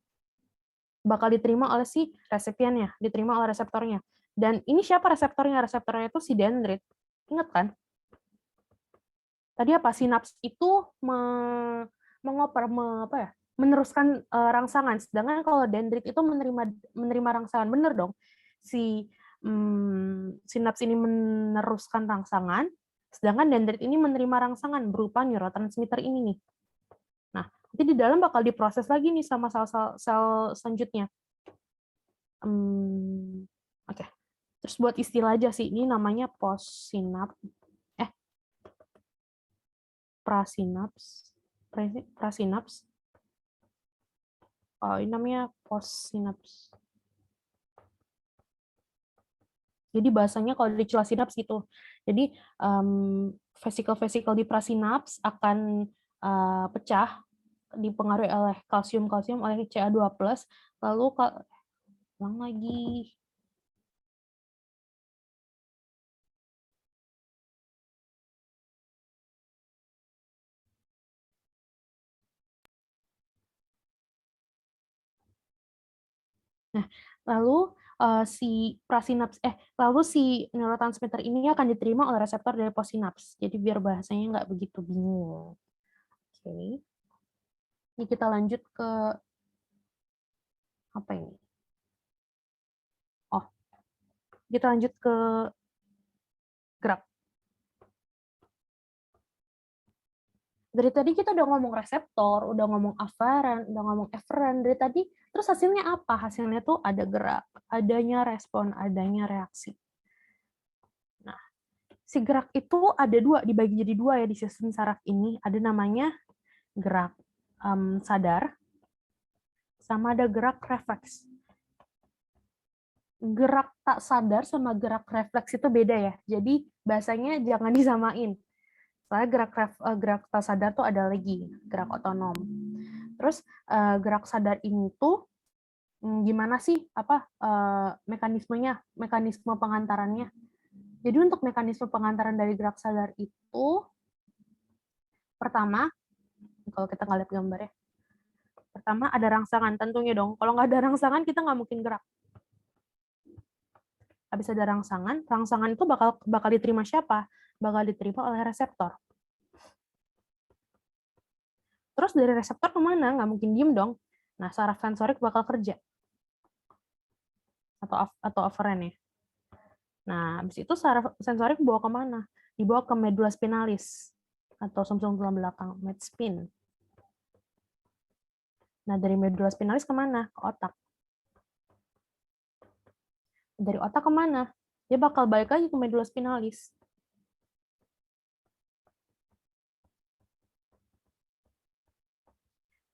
Speaker 2: Bakal diterima oleh si resepiennya, diterima oleh reseptornya. Dan ini siapa reseptornya? Reseptornya itu si dendrit. Ingat kan? Tadi apa? Sinaps itu meneruskan rangsangan. Sedangkan kalau dendrit itu menerima rangsangan. Bener dong. Si sinaps ini meneruskan rangsangan, sedangkan dendrit ini menerima rangsangan berupa neurotransmitter ini nih. Nah, nanti di dalam bakal diproses lagi nih sama sel selanjutnya. Oke. Terus buat istilah aja sih, ini namanya prasinaps. Oh, ini namanya postsinaps. Jadi bahasanya kalau di celah sinaps gitu. Jadi vesikel-vesikel di prasinaps akan pecah, dipengaruhi oleh kalsium oleh Ca2+, lalu ulang lagi. Nah, lalu lalu si neurotransmitter ini akan diterima oleh reseptor dari postsinaps. Jadi biar bahasanya nggak begitu bingung. Oke. Ini kita lanjut ke apa ini? Oh, kita lanjut ke gerak. Dari tadi kita udah ngomong reseptor, udah ngomong aferan, udah ngomong eferen. Dari tadi, terus hasilnya apa? Hasilnya tuh ada gerak, adanya respon, adanya reaksi. Nah, si gerak itu ada dua, dibagi jadi dua ya di sistem saraf ini. Ada namanya gerak sadar, sama ada gerak refleks. Gerak tak sadar sama gerak refleks itu beda ya. Jadi bahasanya jangan disamain. Soalnya gerak tak sadar tuh ada lagi, gerak otonom. Terus gerak sadar ini tuh gimana sih mekanismenya, mekanisme pengantarannya. Jadi untuk mekanisme pengantaran dari gerak sadar itu, pertama, kalau kita nggak lihat gambarnya, pertama ada rangsangan tentunya dong. Kalau nggak ada rangsangan kita nggak mungkin gerak. Habis ada rangsangan itu bakal diterima siapa? Bakal diterima oleh reseptor. Terus dari reseptor kemana? Nggak mungkin diem dong. Nah, saraf sensorik bakal kerja. Atau aferen ya. Nah, habis itu saraf sensorik dibawa kemana? Dibawa ke medula spinalis. Atau sumsum tulang belakang, medspin. Nah, dari medula spinalis kemana? Ke otak. Dari otak kemana? Dia bakal balik lagi ke medula spinalis.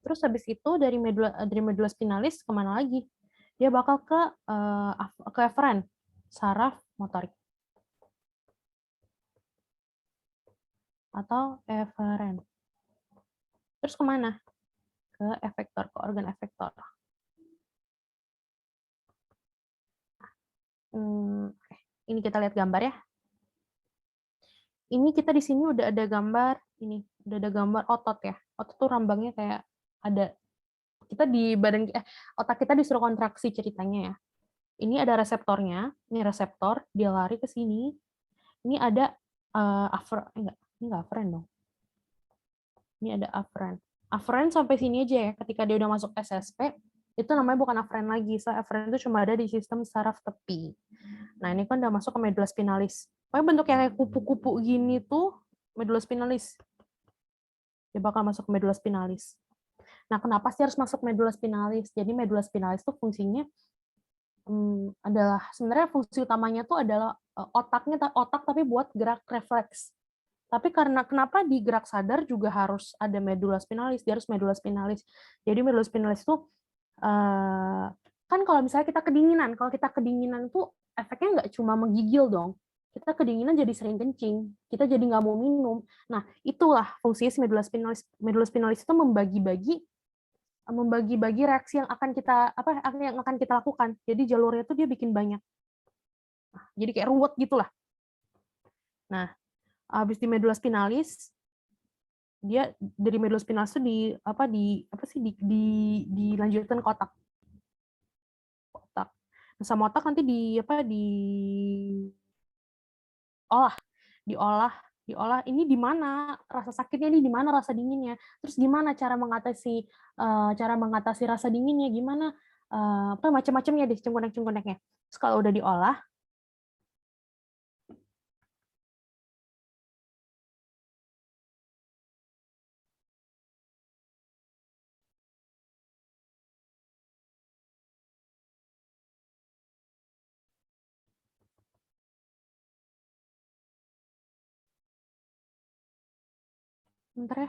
Speaker 2: Terus habis itu dari medula spinalis kemana lagi? Dia bakal ke eferen, saraf motorik. atau eferen. Terus kemana? Ke efektor, ke organ efektor. Ini kita lihat gambar ya. Ini kita di sini udah ada gambar, ini udah ada gambar otot ya. Otot tuh rambangnya kayak ada, kita di badan, otak kita disuruh kontraksi ceritanya ya. Ini ada reseptornya, ini reseptor, dia lari ke sini. Ini ada ini enggak aferen dong. Ini ada aferen. Aferen sampai sini aja ya. Ketika dia udah masuk SSP, itu namanya bukan aferen lagi. So, aferen itu cuma ada di sistem saraf tepi. Nah, ini kan udah masuk ke medula spinalis. Pokoknya bentuk yang kayak kupu-kupu gini tuh medula spinalis. Dia bakal masuk ke medula spinalis. Nah, kenapa sih harus masuk medula spinalis? Jadi medula spinalis tuh fungsinya adalah, sebenarnya fungsi utamanya tuh adalah otak tapi buat gerak refleks. Tapi karena kenapa di gerak sadar juga harus ada medula spinalis, dia harus medula spinalis. Jadi medula spinalis itu kan kalau misalnya kita kedinginan tuh efeknya nggak cuma menggigil dong. Kita kedinginan jadi sering kencing, kita jadi nggak mau minum. Nah, itulah fungsi medula spinalis. Medula spinalis itu membagi-bagi reaksi yang akan kita lakukan. Jadi jalurnya tuh dia bikin banyak. Nah, jadi kayak ruwet gitulah. Nah, habis di medula spinalis, dia dari medula spinalis itu dilanjutkan ke otak. Nah, sama otak nanti diolah ini di mana rasa sakitnya, ini di mana rasa dinginnya, terus gimana cara mengatasi rasa dinginnya, gimana macam-macamnya deh, cengkonek-cengkoneknya. Terus kalau udah diolah, bentar ya.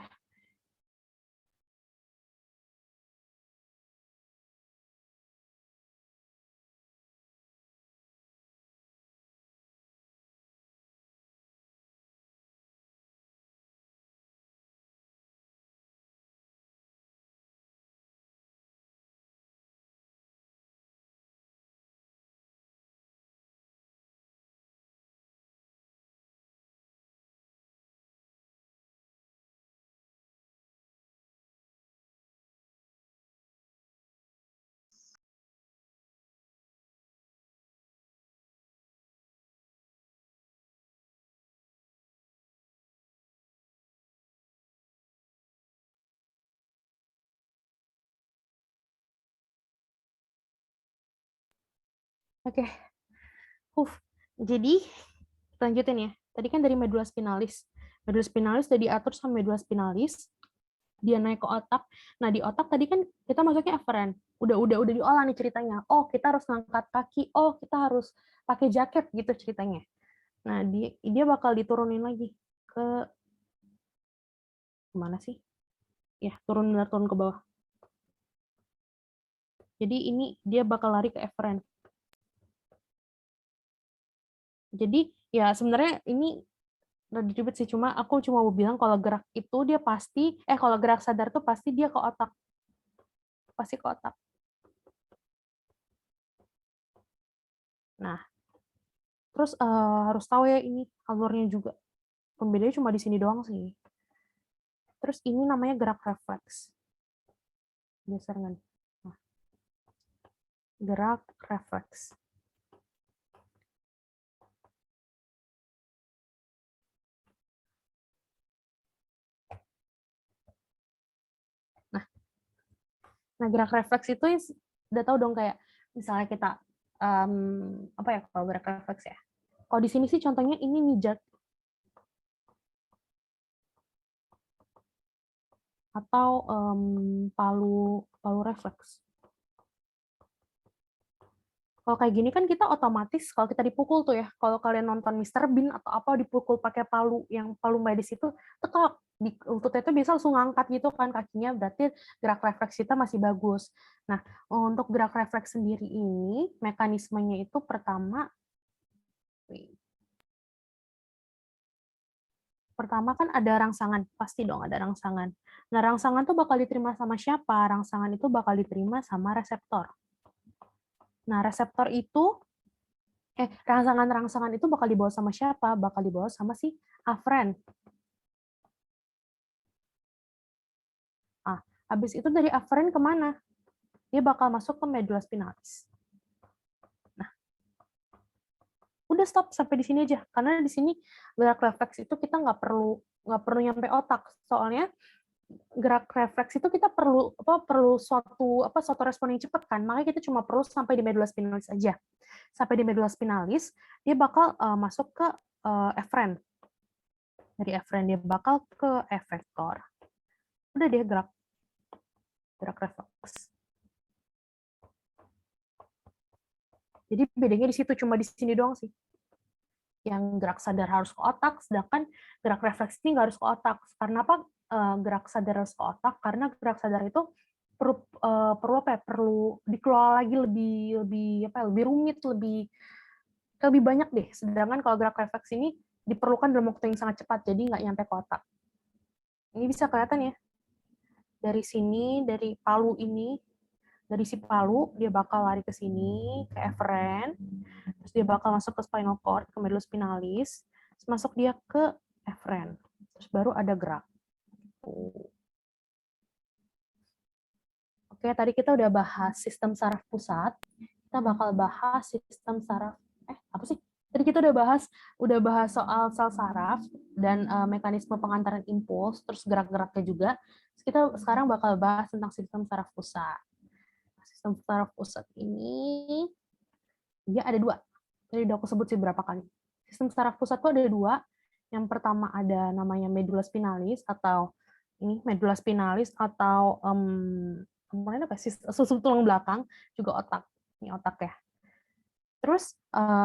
Speaker 2: Oke. Jadi lanjutin ya. Tadi kan dari medula spinalis. Medula spinalis udah diatur sama medula spinalis. Dia naik ke otak. Nah, di otak tadi kan kita masuknya eferen. Udah diolah nih ceritanya. Oh, kita harus ngangkat kaki. Oh, kita harus pakai jaket gitu ceritanya. Nah, dia bakal diturunin lagi ke mana sih? Ya, turun ke bawah. Jadi ini dia bakal lari ke eferen. Jadi ya sebenarnya ini rada ribet sih, cuma aku cuma mau bilang kalau gerak itu dia pasti kalau gerak sadar tuh pasti dia ke otak. Pasti ke otak. Nah, terus harus tahu ya ini alurnya juga. Pembedanya cuma di sini doang sih. Terus ini namanya gerak refleks. Geser kan? Nah, gerak refleks. Nah, gerak refleks itu udah tahu dong, kayak misalnya kita apa ya kalau gerak refleks ya. Kalau di sini sih contohnya ini mijat atau palu refleks. Kalau kayak gini kan kita otomatis kalau kita dipukul tuh ya, kalau kalian nonton Mr. Bean atau apa dipukul pakai palu yang palu medis itu, tekak di lututnya itu bisa langsung ngangkat gitu kan kakinya, berarti gerak refleks kita masih bagus. Nah, untuk gerak refleks sendiri ini mekanismenya itu pertama Pertama kan ada rangsangan, pasti dong ada rangsangan. Nah, rangsangan tuh bakal diterima sama siapa? Rangsangan itu bakal diterima sama reseptor. Nah, reseptor itu, rangsangan-rangsangan itu bakal dibawa sama siapa? Bakal dibawa sama si afren. Habis itu dari afren kemana? Dia bakal masuk ke medula spinalis. Nah, udah stop sampai di sini aja. Karena di sini gerak refleks itu kita nggak perlu nyampe otak. Soalnya gerak refleks itu kita perlu suatu respon yang cepat kan. Makanya kita cuma perlu sampai di medula spinalis aja. Sampai di medula spinalis, dia bakal masuk ke efren. Dari efren dia bakal ke efektor. Udah dia gerak refleks. Jadi bedanya di situ, cuma di sini doang sih. Yang gerak sadar harus ke otak, sedangkan gerak refleks ini nggak harus ke otak. Karena apa? Gerak sadar harus ke otak? Karena gerak sadar itu perlu dikelola lagi lebih rumit, lebih banyak deh. Sedangkan kalau gerak refleks ini diperlukan dalam waktu yang sangat cepat, jadi nggak nyampe ke otak. Ini bisa kelihatan ya. Dari sini, dari palu ini, dari si palu, dia bakal lari ke sini, ke eferen, terus dia bakal masuk ke spinal cord, ke medula spinalis, terus masuk dia ke eferen, terus baru ada gerak. Oke, tadi kita udah bahas sistem saraf pusat, kita bakal bahas sistem saraf, apa sih? Tadi kita udah bahas soal sel saraf dan mekanisme pengantaran impuls, terus gerak-geraknya juga. Terus kita sekarang bakal bahas tentang sistem saraf pusat. Sistem saraf pusat ini dia ada dua. Tadi udah aku sebut sih berapa kali. Sistem saraf pusat itu ada dua. Yang pertama ada namanya medula spinalis atau kemudian apa? Susum tulang belakang, juga otak. Ini otak ya. Terus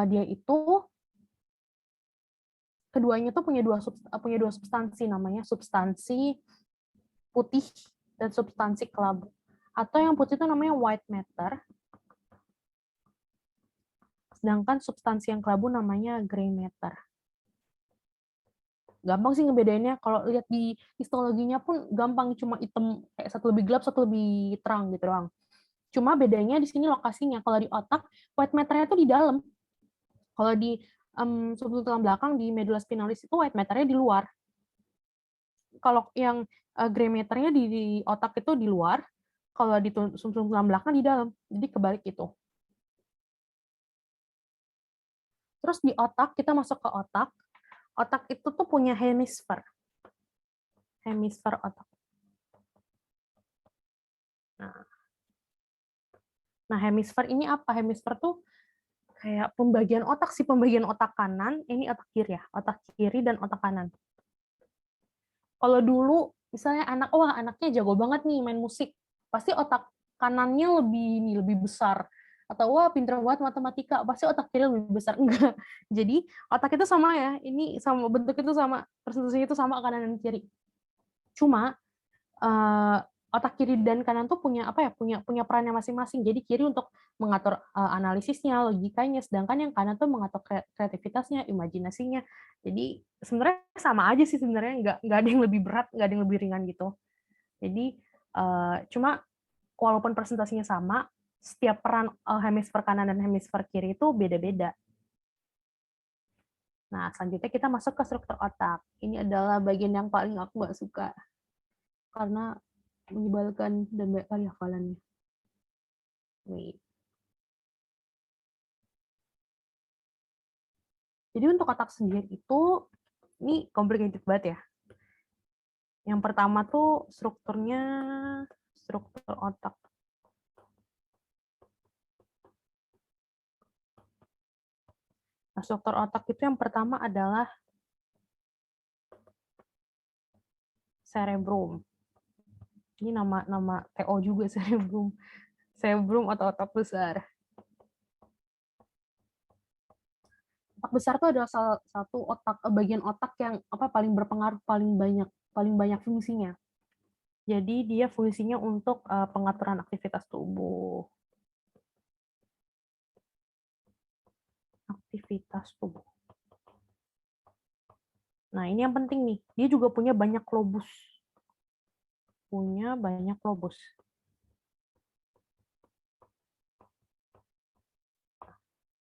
Speaker 2: dia itu keduanya tuh punya dua substansi, namanya substansi putih dan substansi kelabu. Atau yang putih itu namanya white matter, sedangkan substansi yang kelabu namanya gray matter. Gampang sih ngebedainnya, kalau lihat di histologinya pun gampang, cuma hitam, kayak satu lebih gelap, satu lebih terang gitu doang. Cuma bedanya di sini lokasinya. Kalau di otak, white matter-nya itu di dalam. Kalau di subsum tulang belakang, di medula spinalis itu white matter-nya di luar. Kalau yang gray matter-nya di otak itu di luar, kalau di sumsum tulang belakang di dalam. Jadi kebalik itu. Terus di otak, kita masuk ke otak. Otak itu tuh punya hemisfer. Hemisfer otak. Nah, hemisfer ini apa? Hemisfer tuh kayak pembagian otak sih, pembagian otak kanan, ini otak kiri ya, otak kiri dan otak kanan. Kalau dulu misalnya anaknya jago banget nih main musik, pasti otak kanannya lebih besar. Atau pinter banget matematika, pasti otak kiri lebih besar. Enggak. Jadi otak itu sama ya, ini sama, bentuk itu sama, persentase itu sama kanan dan kiri. Cuma otak kiri dan kanan tuh punya perannya masing-masing. Jadi kiri untuk mengatur analisisnya, logikanya, sedangkan yang kanan tuh mengatur kreativitasnya, imajinasinya. Jadi sebenarnya sama aja sih sebenarnya, nggak ada yang lebih berat, nggak ada yang lebih ringan gitu. Jadi cuma walaupun presentasinya sama, setiap peran hemisfer kanan dan hemisfer kiri itu beda-beda. Nah, selanjutnya kita masuk ke struktur otak. Ini adalah bagian yang paling aku nggak suka. Karena menyebalkan dan banyak kali hafalannya. Wait. Jadi untuk otak sendiri itu, ini complicated banget ya. Yang pertama tuh struktur otak. Nah, struktur otak itu yang pertama adalah cerebrum. Ini nama TO juga, cerebrum. Cerebrum atau otak besar. Otak besar itu adalah salah satu bagian otak yang paling berpengaruh, paling banyak fungsinya. Jadi dia fungsinya untuk pengaturan aktivitas tubuh. Nah, ini yang penting nih. Dia juga punya banyak lobus. Punya banyak lobus.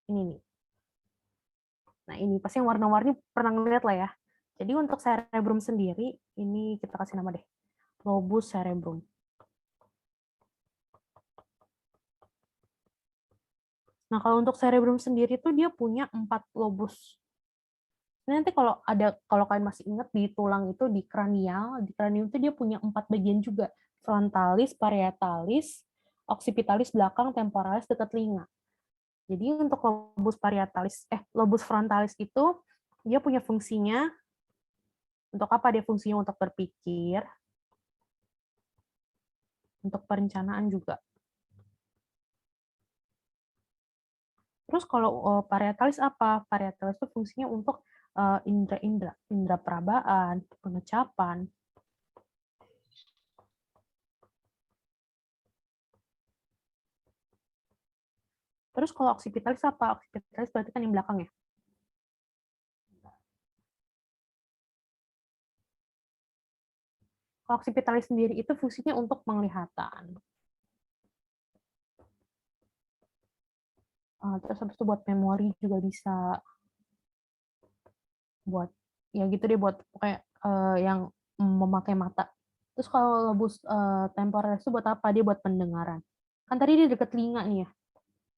Speaker 2: Ini nih. Nah, ini pasti yang warna-warni pernah ngeliat lah ya. Jadi untuk cerebrum sendiri, ini kita kasih nama deh. Lobus cerebrum. Nah, kalau untuk cerebrum sendiri tuh dia punya 4 lobus. Nanti kalau kalian masih ingat di tulang itu di kranial itu dia punya 4 bagian juga. Frontalis, parietalis, occipitalis belakang, temporalis dekat telinga. Jadi untuk lobus frontalis itu dia punya fungsinya untuk apa? Dia fungsinya untuk berpikir, untuk perencanaan juga. Terus kalau parietalis apa? Parietalis itu fungsinya untuk indera perabaan, pengecapan. Terus kalau occipitalis apa? Occipitalis berarti kan yang belakang ya. Kalau occipitalis sendiri itu fungsinya untuk penglihatan. Terus habis itu buat memori juga bisa. Buat ya gitu deh, buat kayak yang memakai mata. Terus kalau lobus temporalis itu buat apa? Dia buat pendengaran. Kan tadi dia dekat telinga nih ya.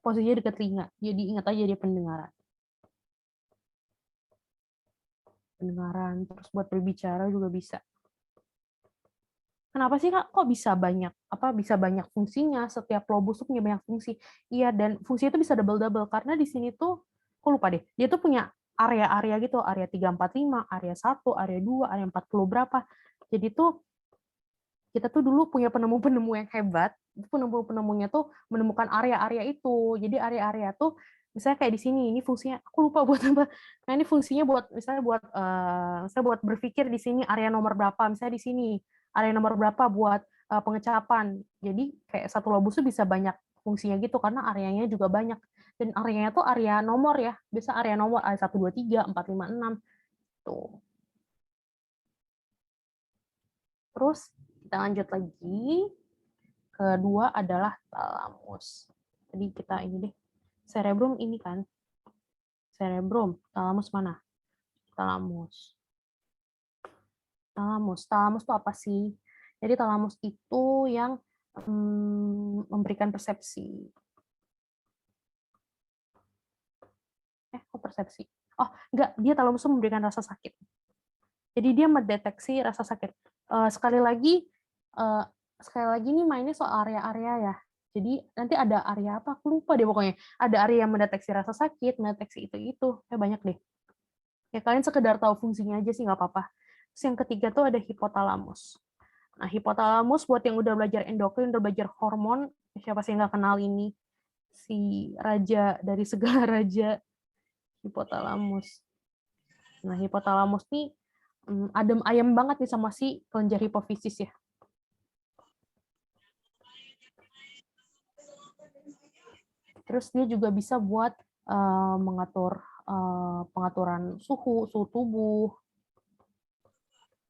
Speaker 2: Posisinya dekat telinga. Jadi ingat aja dia pendengaran. Pendengaran, terus buat berbicara juga bisa. Kenapa sih Kak kok bisa banyak fungsinya? Setiap lobus tuh punya banyak fungsi. Iya, dan fungsinya itu bisa double-double karena di sini tuh aku lupa deh. Dia tuh punya area-area gitu, area 345, area 1, area 2, area 40 berapa. Jadi tuh kita tuh dulu punya penemu-penemu yang hebat. Penemu-penemunya tuh menemukan area-area itu. Jadi area-area tuh misalnya kayak di sini, ini fungsinya aku lupa buat apa. Nah, ini fungsinya buat misalnya buat berpikir di sini area nomor berapa, misalnya di sini area nomor berapa buat pengecapan. Jadi kayak satu lobus tuh bisa banyak fungsinya gitu karena areanya juga banyak. Dan areanya tuh area nomor ya. Biasa area nomor area 1 2 3 4 5 6 tuh. Terus kita lanjut lagi. Kedua adalah talamus. Jadi kita ini deh. Cerebrum ini kan. Cerebrum. Talamus mana? Talamus. Talamus itu apa sih? Jadi talamus itu yang memberikan persepsi. Kok persepsi? Oh, enggak. Dia talamus memberikan rasa sakit. Jadi dia mendeteksi rasa sakit. Sekali lagi nih mainnya soal area-area ya. Jadi nanti ada area apa? Aku lupa deh pokoknya. Ada area yang mendeteksi rasa sakit, mendeteksi itu. Banyak deh. Ya kalian sekedar tahu fungsinya aja sih nggak apa-apa. Terus yang ketiga tuh ada hipotalamus. Nah, hipotalamus buat yang udah belajar endokrin, udah belajar hormon, siapa sih yang nggak kenal ini? Si raja dari segala raja, hipotalamus. Nah, hipotalamus nih adem ayam banget nih sama si kelenjar hipofisis ya. Terus dia juga bisa buat mengatur pengaturan suhu tubuh,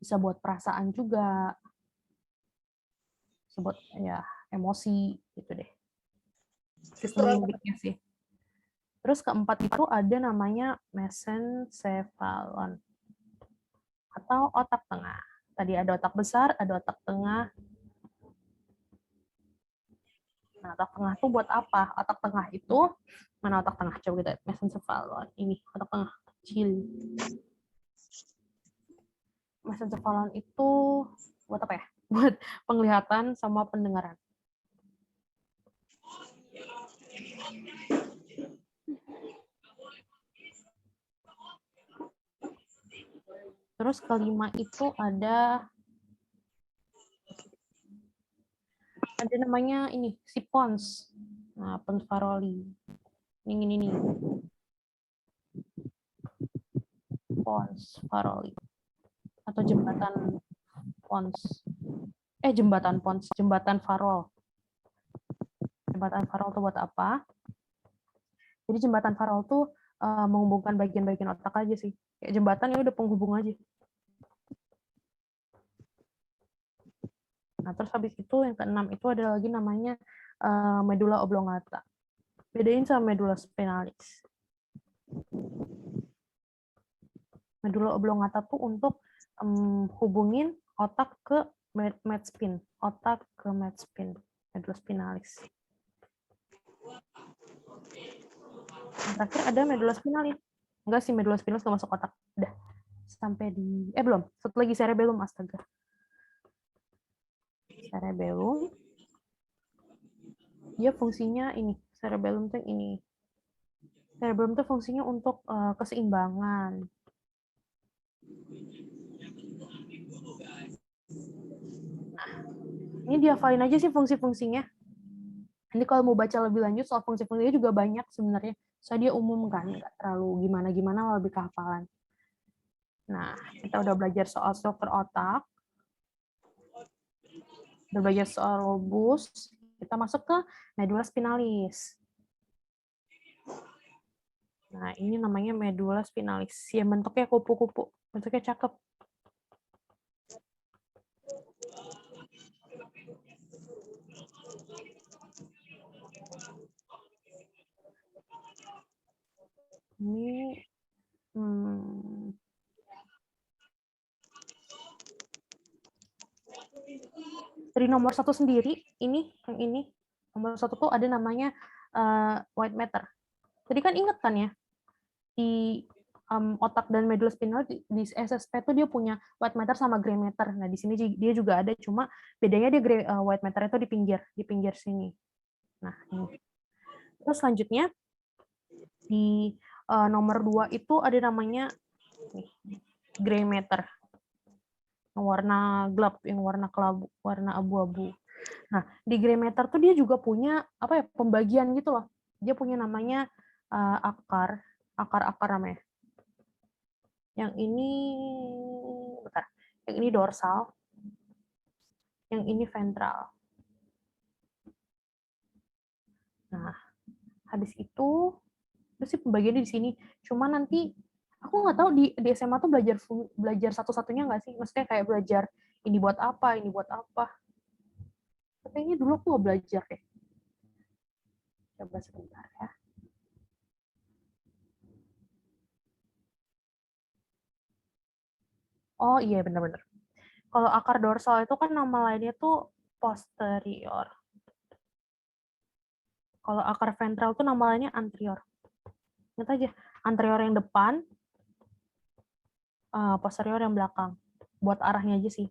Speaker 2: bisa buat perasaan juga, bisa buat ya emosi gitu deh. Sistem limbiknya sih. Terus keempat itu ada namanya mesencephalon atau otak tengah. Tadi ada otak besar, ada otak tengah. Nah, otak tengah itu buat apa? Otak tengah itu, mana otak tengah? Coba kita mesencephalon. Ini otak tengah kecil. Mesencephalon itu buat apa ya? Buat penglihatan sama pendengaran. Terus kelima itu ada namanya ini si pons. Nah, pons faroli. Ini nih. Pons faroli atau jembatan pons. Jembatan farol. Jembatan farol itu buat apa? Jadi jembatan farol tuh menghubungkan bagian-bagian otak aja sih. Kayak jembatan ya udah penghubung aja. Nah, terus habis itu yang keenam itu ada lagi namanya medula oblongata. Bedain sama medula spinalis. Medula oblongata tuh untuk hubungin otak ke medspin, otak ke medspin, medula spinalis. Yang terakhir ada medula spinalis. Enggak sih, medula spinalis nggak masuk otak. Udah. Sampai di belum. Satu lagi cerebellum, astaga. Cerebellum. Dia fungsinya ini. Cerebellum tuh ini. Cerebellum tuh fungsinya untuk keseimbangan. Nah, ini dihafalin aja sih fungsi-fungsinya. Nanti kalau mau baca lebih lanjut soal fungsi-fungsinya juga banyak sebenarnya. Soalnya dia umum kan, nggak terlalu gimana-gimana, lebih kehafalan. Nah, kita udah belajar soal struktur otak. Udah belajar soal lobus. Kita masuk ke medula spinalis. Nah, ini namanya medula spinalis. Ya, bentuknya kupu-kupu. Bentuknya cakep. Ini dari nomor 1 sendiri, yang ini, nomor 1 tuh ada namanya white matter. Tadi kan inget kan ya, di otak dan medula spinal di SSP tuh dia punya white matter sama gray matter. Nah, di sini dia juga ada, cuma bedanya dia white matter itu di pinggir sini. Nah, ini. Terus selanjutnya di nomor 2 itu ada namanya gray matter. Yang warna gelap, yang warna kelabu, warna abu-abu. Nah, di gray matter tuh dia juga punya apa ya, pembagian gitu loh. Dia punya namanya akar namanya. Yang ini bentar. Yang ini dorsal. Yang ini ventral. Nah, habis itu sih pembagiannya di sini. Cuma nanti aku nggak tahu di SMA tuh belajar satu-satunya nggak sih? Maksudnya kayak belajar ini buat apa, ini buat apa. Kayaknya dulu aku nggak belajar deh. Coba sebentar ya. Oh iya, benar-benar. Kalau akar dorsal itu kan nama lainnya tuh posterior. Kalau akar ventral tuh nama lainnya anterior. Ingat aja, anterior yang depan, posterior yang belakang. Buat arahnya aja sih.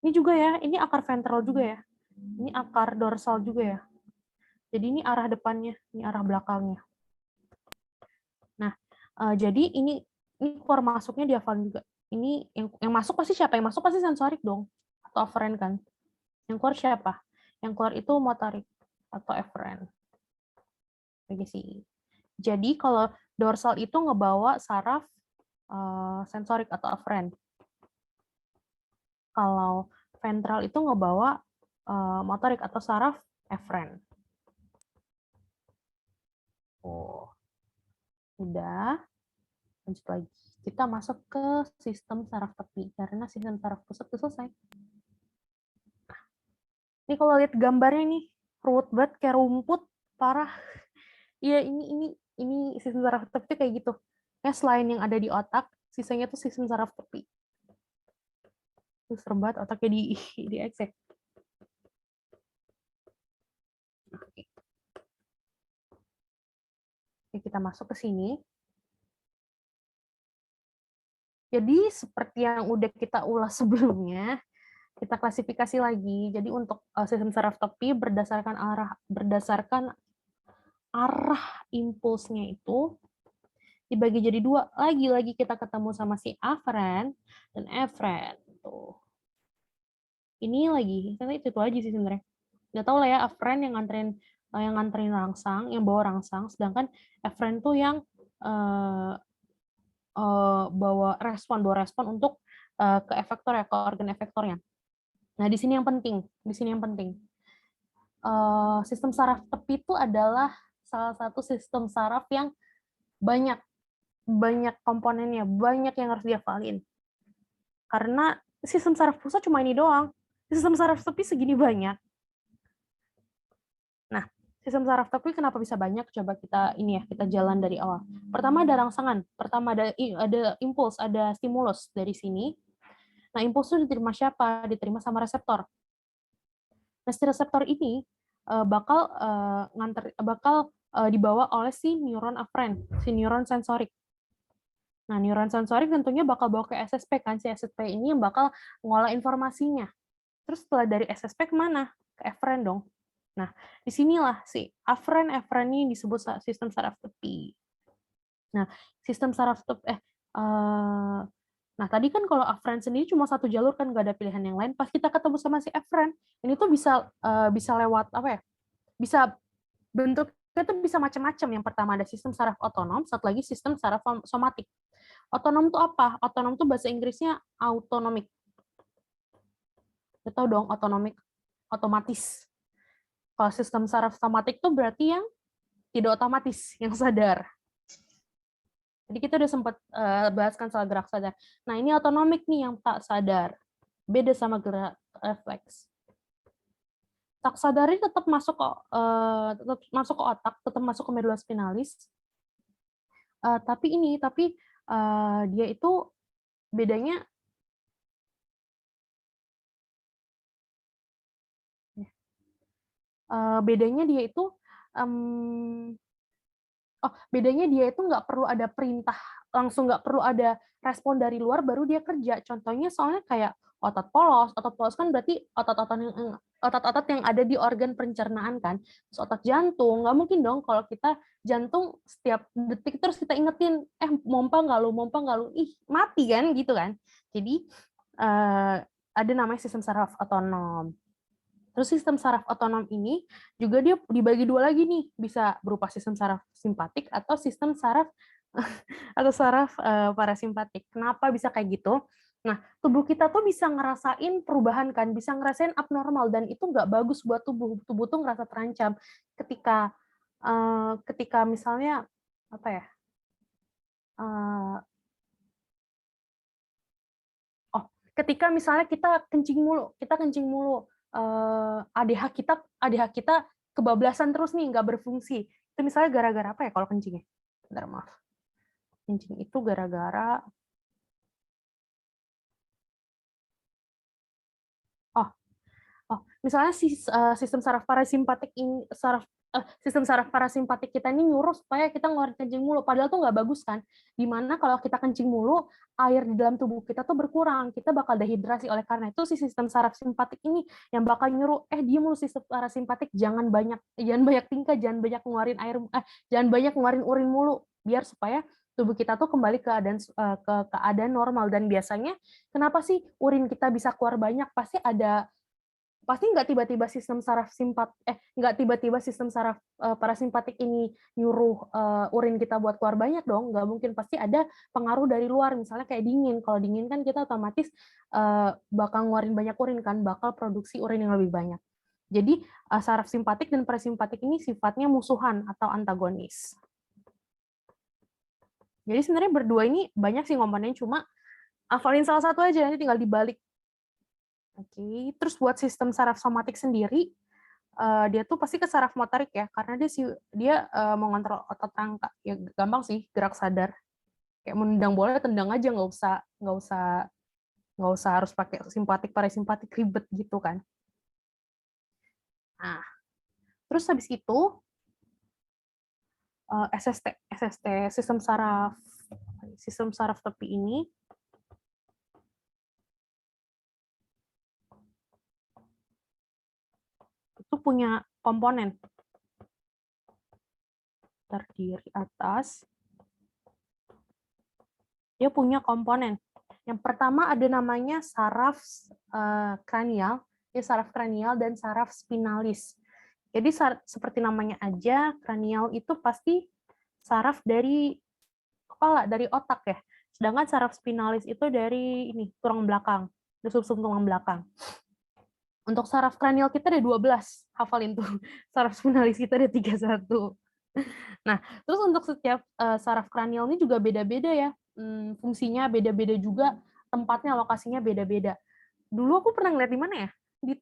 Speaker 2: Ini juga ya, ini akar ventral juga ya. Ini akar dorsal juga ya. Jadi ini arah depannya, ini arah belakangnya. Nah, jadi ini keluar masuknya dihafalin juga. Ini yang masuk pasti siapa? Yang masuk pasti sensorik dong, atau afferent kan? Yang keluar siapa? Yang keluar itu motorik atau efferent. Oke sih. Jadi kalau dorsal itu ngebawa saraf sensorik atau afferent. Kalau ventral itu ngebawa motorik atau saraf efferent. Oh, udah. Lanjut lagi. Kita masuk ke sistem saraf tepi karena sistem saraf pusat itu selesai. Ini kalau lihat gambarnya nih, ruwet banget kayak rumput, parah. Iya, ini sistem saraf tepi kayak gitu. Kayak selain yang ada di otak, sisanya tuh sistem saraf tepi. Terus serem banget otaknya di eksek. Oke, kita masuk ke sini. Jadi seperti yang udah kita ulas sebelumnya, kita klasifikasi lagi. Jadi untuk sistem saraf tepi berdasarkan arah impulsnya itu dibagi jadi dua. Lagi-lagi kita ketemu sama si afferent dan efferent. Tuh. Ini lagi, karena itu aja sih sebenarnya. Nggak tahu lah ya, afferent yang nganterin rangsang, yang bawa rangsang, sedangkan efferent tuh yang bawa respon untuk ke efektor ya, ke organ efektornya. Nah, di sini yang penting, sistem saraf tepi itu adalah salah satu sistem saraf yang banyak banyak komponennya, banyak yang harus dihafalin. Karena sistem saraf pusat cuma ini doang. Sistem saraf tepi segini banyak. Nah, sistem saraf tepi kenapa bisa banyak? Coba kita kita jalan dari awal. Pertama ada rangsangan, pertama ada impuls, ada stimulus dari sini. Nah, impuls itu diterima siapa? Diterima sama reseptor. Nah, si reseptor ini bakal dibawa oleh si neuron aferen, si neuron sensorik. Nah, neuron sensorik tentunya bakal bawa ke SSP kan, si SSP ini yang bakal ngolah informasinya. Terus setelah dari SSP kemana? Ke eferen dong. Nah, disinilah si aferen ini disebut sistem saraf tepi. Nah, sistem saraf tepi, nah tadi kan kalau aferen sendiri cuma satu jalur kan, nggak ada pilihan yang lain. Pas kita ketemu sama si eferen, ini tuh bisa lewat apa ya? Bisa bentuknya tuh bisa macam-macam. Yang pertama ada sistem saraf otonom, satu lagi sistem saraf somatik. Otonom tuh apa? Otonom tuh bahasa Inggrisnya autonomic. Kita tahu dong, autonomic, otomatis. Kalau sistem saraf somatik tuh berarti yang tidak otomatis, yang sadar. Jadi kita udah sempat bahaskan soal gerak sadar. Nah, ini autonomic nih yang tak sadar. Beda sama gerak refleks. Tak sadar ini tetap masuk ke otak, tetap masuk ke medula spinalis. Tapi dia itu bedanya dia itu nggak perlu ada perintah, langsung nggak perlu ada respon dari luar baru dia kerja. Contohnya soalnya kayak otot polos kan berarti otot-otot yang ada di organ pencernaan kan. Terus otot jantung, nggak mungkin dong kalau kita jantung setiap detik terus kita ingetin, mompa nggak lu, mati kan gitu kan. Jadi ada namanya sistem saraf otonom. Terus sistem saraf otonom ini juga dia dibagi dua lagi nih, bisa berupa sistem saraf simpatik atau sistem saraf parasimpatik. Kenapa bisa kayak gitu? Nah, tubuh kita tuh bisa ngerasain perubahan kan, bisa ngerasain abnormal, dan itu nggak bagus buat tubuh. Tubuh tuh ngerasa terancam ketika misalnya apa ya? Ketika misalnya kita kencing mulu, ADH kita kebablasan terus nih, nggak berfungsi. Itu misalnya gara-gara apa ya kalau kencingnya? Bentar, maaf. Kencing itu gara-gara misalnya sistem saraf parasimpatik kita ini nyuruh supaya kita ngeluarin kencing mulu, padahal tuh nggak bagus kan. Dimana kalau kita kencing mulu, air di dalam tubuh kita tuh berkurang, kita bakal dehidrasi. Oleh karena itu si sistem saraf simpatik ini yang bakal nyuruh, diem lu sistem parasimpatik, jangan banyak tingkah, jangan banyak ngeluarin urin mulu, biar supaya tubuh kita tuh kembali ke keadaan normal. Dan biasanya kenapa sih urin kita bisa keluar banyak? Pasti nggak tiba-tiba sistem saraf parasimpatik ini nyuruh urin kita buat keluar banyak dong, nggak mungkin. Pasti ada pengaruh dari luar, misalnya kayak dingin. Kalau dingin kan kita otomatis bakal ngeluarin banyak urin kan, bakal produksi urin yang lebih banyak. Jadi saraf simpatik dan parasimpatik ini sifatnya musuhan atau antagonis. Jadi sebenarnya berdua ini banyak sih komponen, cuma hafalin salah satu aja, nanti tinggal dibalik. Oke, terus buat sistem saraf somatik sendiri, dia tuh pasti ke saraf motorik ya, karena dia mengontrol otot rangka. Ya gampang sih, gerak sadar. Kayak menendang bola, tendang aja, nggak usah harus pakai simpatik parasimpatik ribet gitu kan. Nah, terus habis itu SST sistem saraf tepi ini itu punya komponen terdiri atas, dia punya komponen. Yang pertama ada namanya saraf kranial, saraf kranial dan saraf spinalis. Jadi seperti namanya aja, kranial itu pasti saraf dari kepala, dari otak ya. Sedangkan saraf spinalis itu dari tulang belakang, dari sumsum tulang belakang. Untuk saraf kranial kita ada 12, hafalin tuh. Saraf spinalis kita ada 31. Nah, terus untuk setiap saraf kranial ini juga beda-beda ya. Fungsinya beda-beda juga, tempatnya, lokasinya beda-beda. Dulu aku pernah ngeliat di mana ya?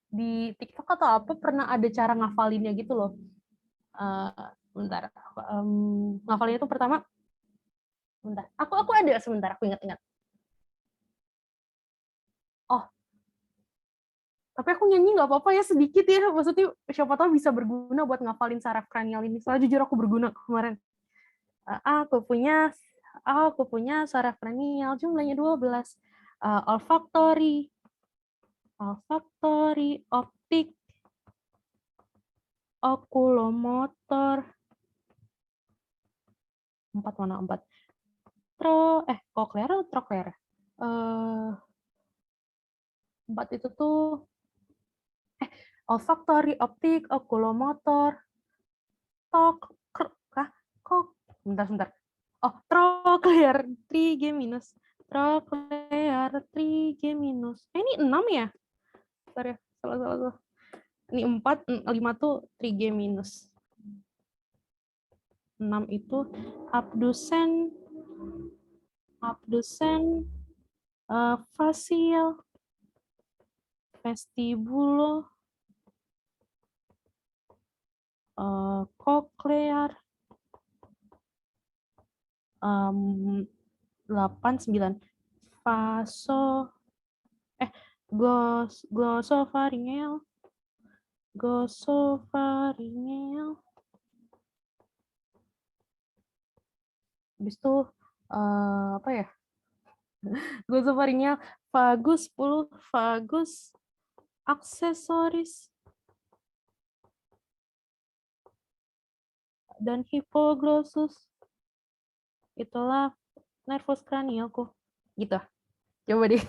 Speaker 2: Di TikTok atau apa pernah ada cara ngafalinnya gitu loh. Bentar. Ngafalinnya itu pertama, bentar. Aku ada sebentar, aku ingat-ingat. Oh, tapi aku nyanyi nggak apa-apa ya, sedikit ya. Maksudnya siapa tahu bisa berguna buat ngafalin saraf kranial ini. Soalnya jujur aku berguna kemarin. Aku punya saraf kranial jumlahnya 12. Olfaktori, optik, okulomotor, 4 mana 4? Koklear atau troklear? 4 itu tuh olfaktori, optik, okulomotor, bentar. Oh, troklear, trigeminus. Troklear, trigeminus. Ini 6 ya? Bentar ya, salah. Ini 4, 5 tuh trigeminus. 6 itu abdusen, facial, vestibulo, koklear, 8, 9, glossopharyngeal, habis itu apa ya? Glossopharyngeal, vagus 10, vagus aksesoris, dan hipoglossus. Itulah nervus kranialku. Gitu. Coba deh.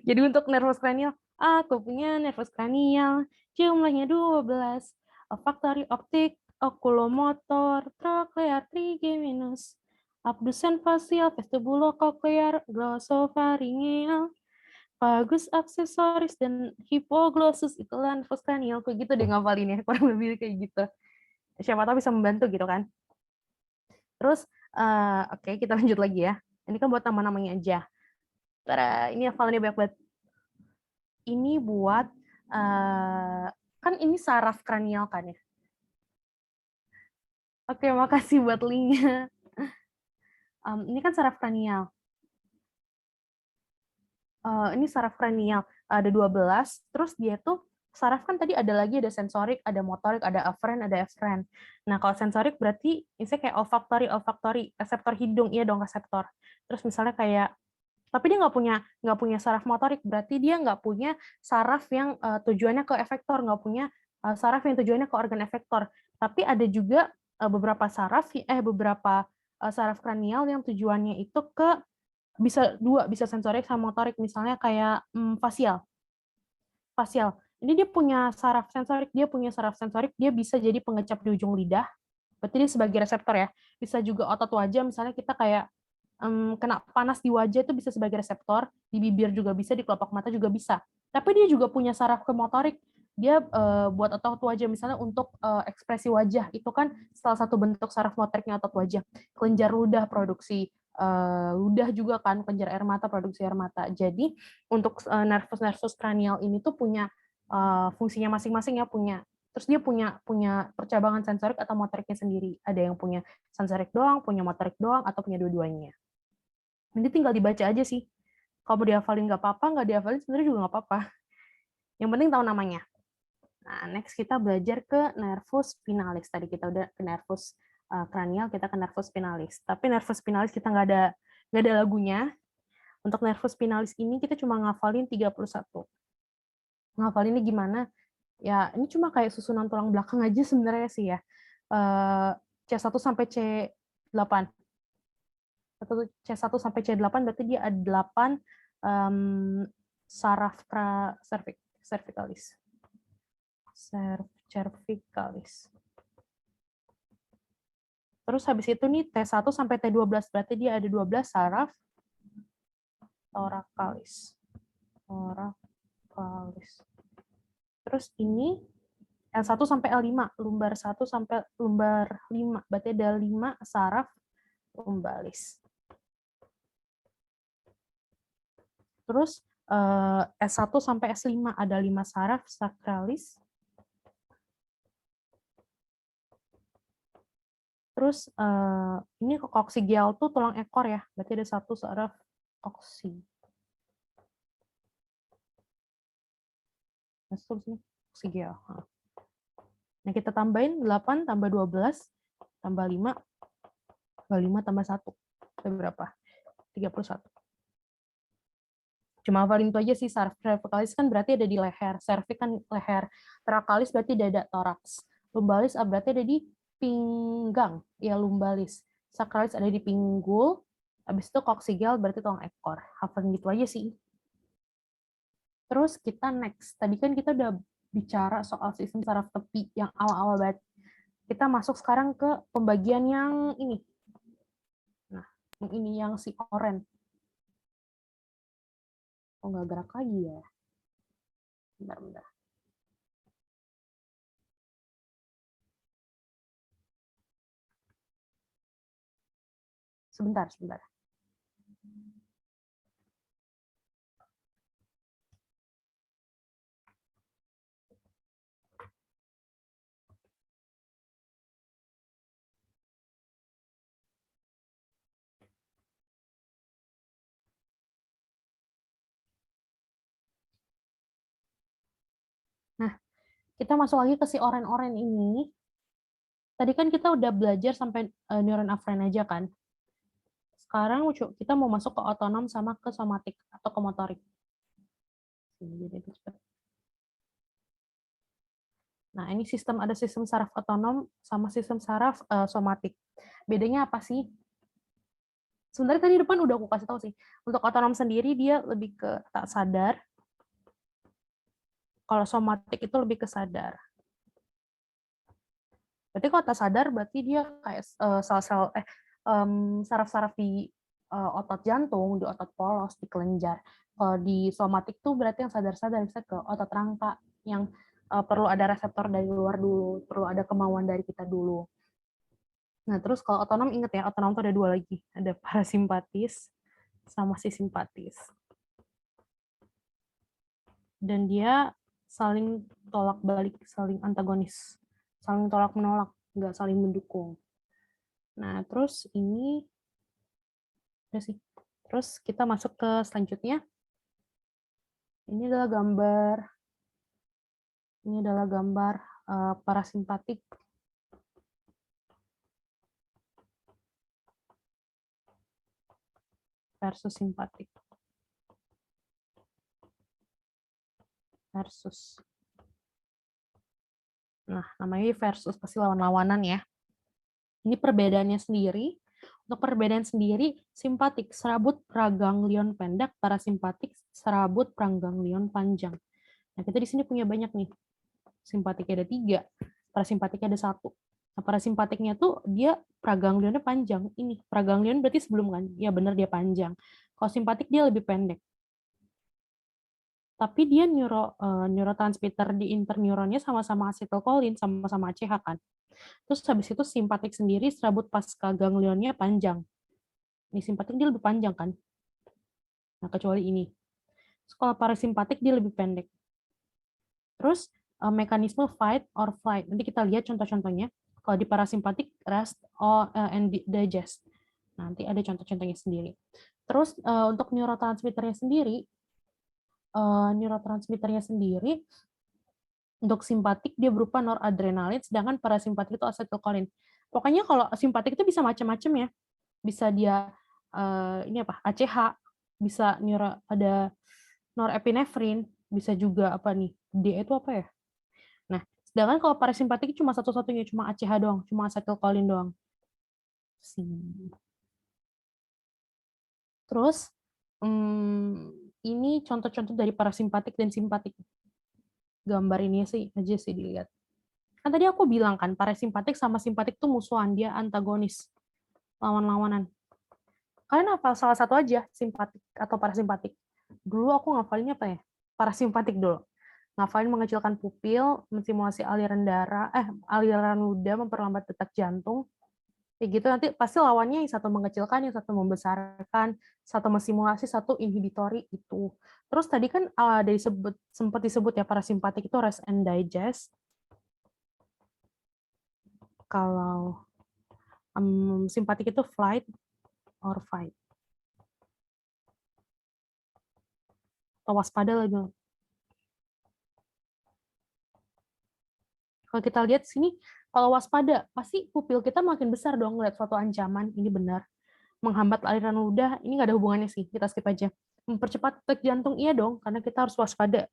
Speaker 2: Jadi untuk nervus kranial, aku punya nervus kranial, jumlahnya 12. Olfaktori, optik, okulomotor, troklear, trigeminus, abdusen facial, vestibulo koklear, glossopharyngeal, vagus aksesoris, dan hipoglossus. Itulah nervus kranial. Kayak gitu deh ngapalinnya, kurang lebih kayak gitu. Siapa tahu bisa membantu gitu kan. Terus, oke, kita lanjut lagi ya. Ini kan buat nama-namanya aja. Ini hafalannya banyak banget. Ini buat, kan ini saraf kranial kan ya. Oke, makasih buat linknya. Ini kan saraf kranial. Ini saraf kranial. Ada 12, terus dia tuh, saraf kan tadi ada lagi, ada sensorik, ada motorik, ada aferen, ada eferen. Nah, kalau sensorik berarti, misalnya kayak olfaktori, reseptor hidung, iya dong reseptor. Terus misalnya kayak, tapi dia nggak punya saraf motorik, berarti dia nggak punya saraf yang tujuannya ke efektor, nggak punya saraf yang tujuannya ke organ efektor. Tapi ada juga beberapa saraf kranial yang tujuannya itu ke bisa sensorik sama motorik, misalnya kayak fasial. Ini dia punya saraf sensorik, dia bisa jadi pengecap di ujung lidah, berarti dia sebagai reseptor ya. Bisa juga otot wajah, misalnya kita kayak kena panas di wajah itu bisa sebagai reseptor, di bibir juga bisa, di kelopak mata juga bisa. Tapi dia juga punya saraf ke motorik, dia buat otot wajah, misalnya untuk ekspresi wajah, itu kan salah satu bentuk saraf motoriknya otot wajah. Kelenjar ludah, produksi ludah juga kan, kelenjar air mata, produksi air mata. Jadi untuk nervus kranial ini tuh punya fungsinya masing-masing ya, terus dia punya percabangan sensorik atau motoriknya sendiri. Ada yang punya sensorik doang, punya motorik doang, atau punya dua-duanya. Nanti tinggal dibaca aja sih. Kalau mau dihafalin nggak apa-apa, nggak dihafalin sebenarnya juga nggak apa-apa. Yang penting tahu namanya. Nah, next kita belajar ke nervus spinalis. Tadi kita udah ke nervus kranial, kita ke nervus spinalis. Tapi nervus spinalis kita nggak ada lagunya. Untuk nervus spinalis ini kita cuma ngafalin 31. Ngafalinnya gimana? Ya, ini cuma kayak susunan tulang belakang aja sebenarnya sih ya. C1 sampai C8. C1 sampai C8 berarti dia ada 8 saraf cervicalis. Terus habis itu nih T1 sampai T12 berarti dia ada 12 saraf thoracalis. Terus ini L1 sampai L5, lumbar 1 sampai lumbar 5. Berarti ada 5 saraf lumbalis. Terus S1 sampai S5 ada 5 saraf sacralis. Terus ini coccygeal tuh tulang ekor ya, berarti ada 1 saraf coccygeal. Coccygeal. Nah, kita tambahin 8 tambah 12 tambah 5 tambah 5 tambah 1. Itu berapa? 31. Cuma hafalin itu aja sih. Saraf cervicalis kan berarti ada di leher. Cervix kan leher. Thoracalis berarti dada toraks. Lumbalis berarti ada di pinggang. Ya, lumbalis. Sacralis ada di pinggul. Habis itu coccygeal berarti tulang ekor. Hafalin gitu aja sih. Terus kita next. Tadi kan kita udah bicara soal sistem saraf tepi yang awal-awal banget. Kita masuk sekarang ke pembagian yang ini. Nah, yang ini yang si oren. Oh, nggak gerak lagi ya. Bentar. Sebentar. Nah, kita masuk lagi ke si oren-oren ini. Tadi kan kita udah belajar sampai neuron aferen aja kan. Sekarang kita mau masuk ke otonom sama ke somatik atau ke motorik. Nah, ini ada sistem saraf otonom sama sistem saraf somatik. Bedanya apa sih? Sebenarnya tadi depan udah aku kasih tahu sih. Untuk otonom sendiri dia lebih ke tak sadar. Kalau somatik itu lebih ke sadar. Berarti kalau tak sadar berarti dia kayak sel-sel saraf-saraf di otot jantung, di otot polos, di kelenjar. Kalau di somatik tuh berarti yang sadar-sadar bisa ke otot rangka yang perlu ada reseptor dari luar dulu, perlu ada kemauan dari kita dulu. Nah, terus kalau otonom ingat ya, otonom tuh ada 2 lagi. Ada parasimpatis sama si simpatis. Dan dia saling tolak balik, saling antagonis, saling tolak menolak, nggak saling mendukung. Nah, terus ini udah sih. Terus kita masuk ke selanjutnya. Ini adalah gambar parasimpatik versus simpatik. Nah, namanya versus pasti lawan-lawanan ya. Ini perbedaannya sendiri. Untuk perbedaan sendiri, simpatik serabut praganglion pendek, parasimpatik serabut praganglion panjang. Nah, kita di sini punya banyak nih. Simpatiknya ada 3, parasimpatiknya ada 1. Nah, parasimpatiknya tuh dia praganglionnya panjang. Ini praganglion berarti sebelum kan? Ya benar dia panjang. Kalau simpatik dia lebih pendek. Tapi dia neurotransmitter di interneuronnya sama-sama asetilkolin, sama-sama ACH kan. Terus habis itu simpatik sendiri serabut pasca ganglionnya panjang. Ini simpatik dia lebih panjang kan. Nah, kecuali ini. Kalau parasimpatik dia lebih pendek. Terus mekanisme fight or flight. Nanti kita lihat contoh-contohnya. Kalau di parasimpatik rest and digest. Nanti ada contoh-contohnya sendiri. Terus untuk neurotransmitternya sendiri, untuk simpatik dia berupa noradrenalin, sedangkan parasimpatik itu asetilkolin. Pokoknya kalau simpatik itu bisa macam-macam ya. Bisa dia ACH, bisa ada norepinefrin, bisa juga apa nih? D itu apa ya? Nah, sedangkan kalau parasimpatik cuma satu-satunya, cuma ACH doang, cuma asetilkolin doang. Terus ini contoh-contoh dari parasimpatik dan simpatik. Gambar ini aja sih dilihat. Kan tadi aku bilang kan, parasimpatik sama simpatik tuh musuhan, dia antagonis, lawan-lawanan. Kalian hafal salah satu aja, simpatik atau parasimpatik. Dulu aku ngafalinnya apa ya? Parasimpatik dulu. ngafalin mengecilkan pupil, mensimulasi aliran ludah, memperlambat detak jantung. Kayak gitu nanti pasti lawannya yang satu mengecilkan, yang satu membesarkan, satu mensimulasi, satu inhibitori itu. Terus tadi kan sempat disebut ya parasimpatik itu rest and digest. Kalau simpatik itu flight or fight. Atau waspada lagi. Kalau kita lihat sini, kalau waspada, pasti pupil kita makin besar dong ngeliat suatu ancaman. Ini benar. Menghambat aliran ludah, ini nggak ada hubungannya sih. Kita skip aja. Mempercepat detak jantung, iya dong, karena kita harus waspada.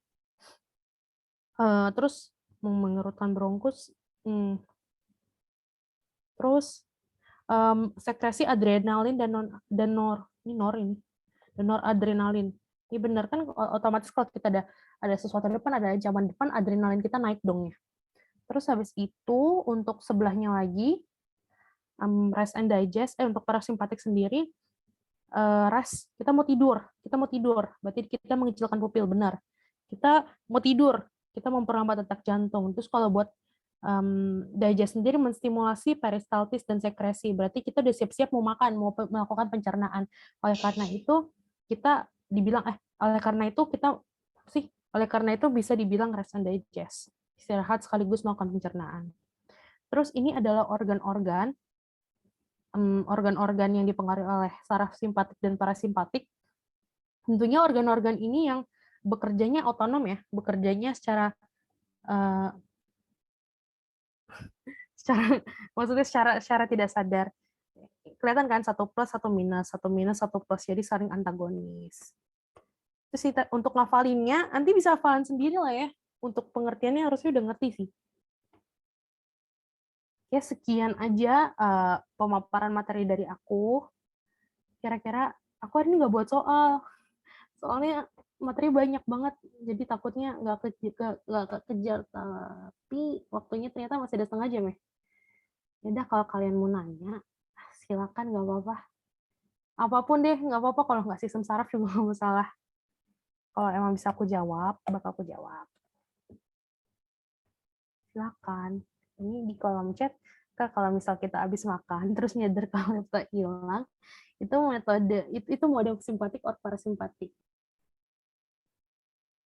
Speaker 2: Terus, mengerutkan bronkus. Terus, sekresi adrenalin dan noradrenalin. Ini benar kan otomatis kalau kita ada sesuatu depan, ada ancaman depan, adrenalin kita naik dong ya. Terus habis itu untuk sebelahnya lagi rest and digest, untuk parasimpatik sendiri rest, kita mau tidur, berarti kita mengecilkan pupil, benar. Kita mau tidur, kita memperlambat detak jantung. Terus kalau buat digest sendiri menstimulasi peristaltis dan sekresi, berarti kita udah siap-siap mau makan, mau melakukan pencernaan. Oleh karena itu bisa dibilang rest and digest, istirahat sekaligus melakukan pencernaan. Terus ini adalah organ-organ yang dipengaruhi oleh saraf simpatik dan parasimpatik. Tentunya organ-organ ini yang bekerjanya otonom ya, bekerjanya secara tidak sadar. Kelihatan kan 1+, 1-, 1-, 1+, jadi saling antagonis. Terus untuk ngafalinnya, nanti bisa hafalan sendiri lah ya. Untuk pengertiannya harusnya udah ngerti sih. Ya sekian aja pemaparan materi dari aku. Kira-kira aku hari ini nggak buat soal. Soalnya materi banyak banget, jadi takutnya nggak kekejar. Tapi waktunya ternyata masih ada setengah jam ya. Yaudah kalau kalian mau nanya, silakan, nggak apa-apa. Apapun deh, nggak apa-apa. Kalau nggak sistem saraf juga nggak masalah. Kalau emang bisa aku jawab, bakal aku jawab. Silakan. Ini di kolom chat, kalau misal kita habis makan, terus nyadar kalau laptop hilang, itu mode simpatik atau parasimpatik.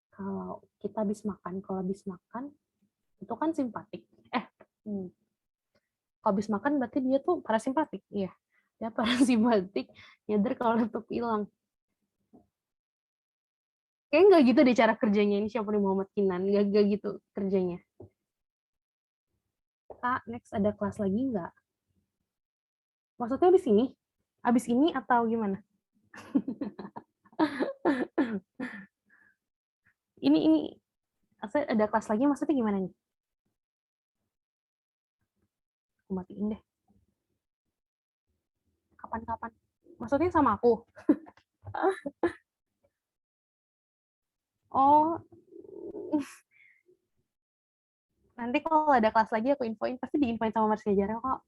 Speaker 2: Kalau kita habis makan, itu kan simpatik. Kalau habis makan berarti dia tuh parasimpatik, iya. Dia parasimpatik, nyadar kalau laptop hilang. Kayaknya nggak gitu deh cara kerjanya ini, siapa nih Muhammad Kinan, nggak gitu kerjanya. Kak, next ada kelas lagi nggak? Maksudnya abis ini atau gimana? ini ada kelas lagi, maksudnya gimana nih? Aku matiin deh. Kapan-kapan? Maksudnya sama aku? Oh, nanti kalau ada kelas lagi aku infoin, pasti diinfoin sama Mas Jara kok.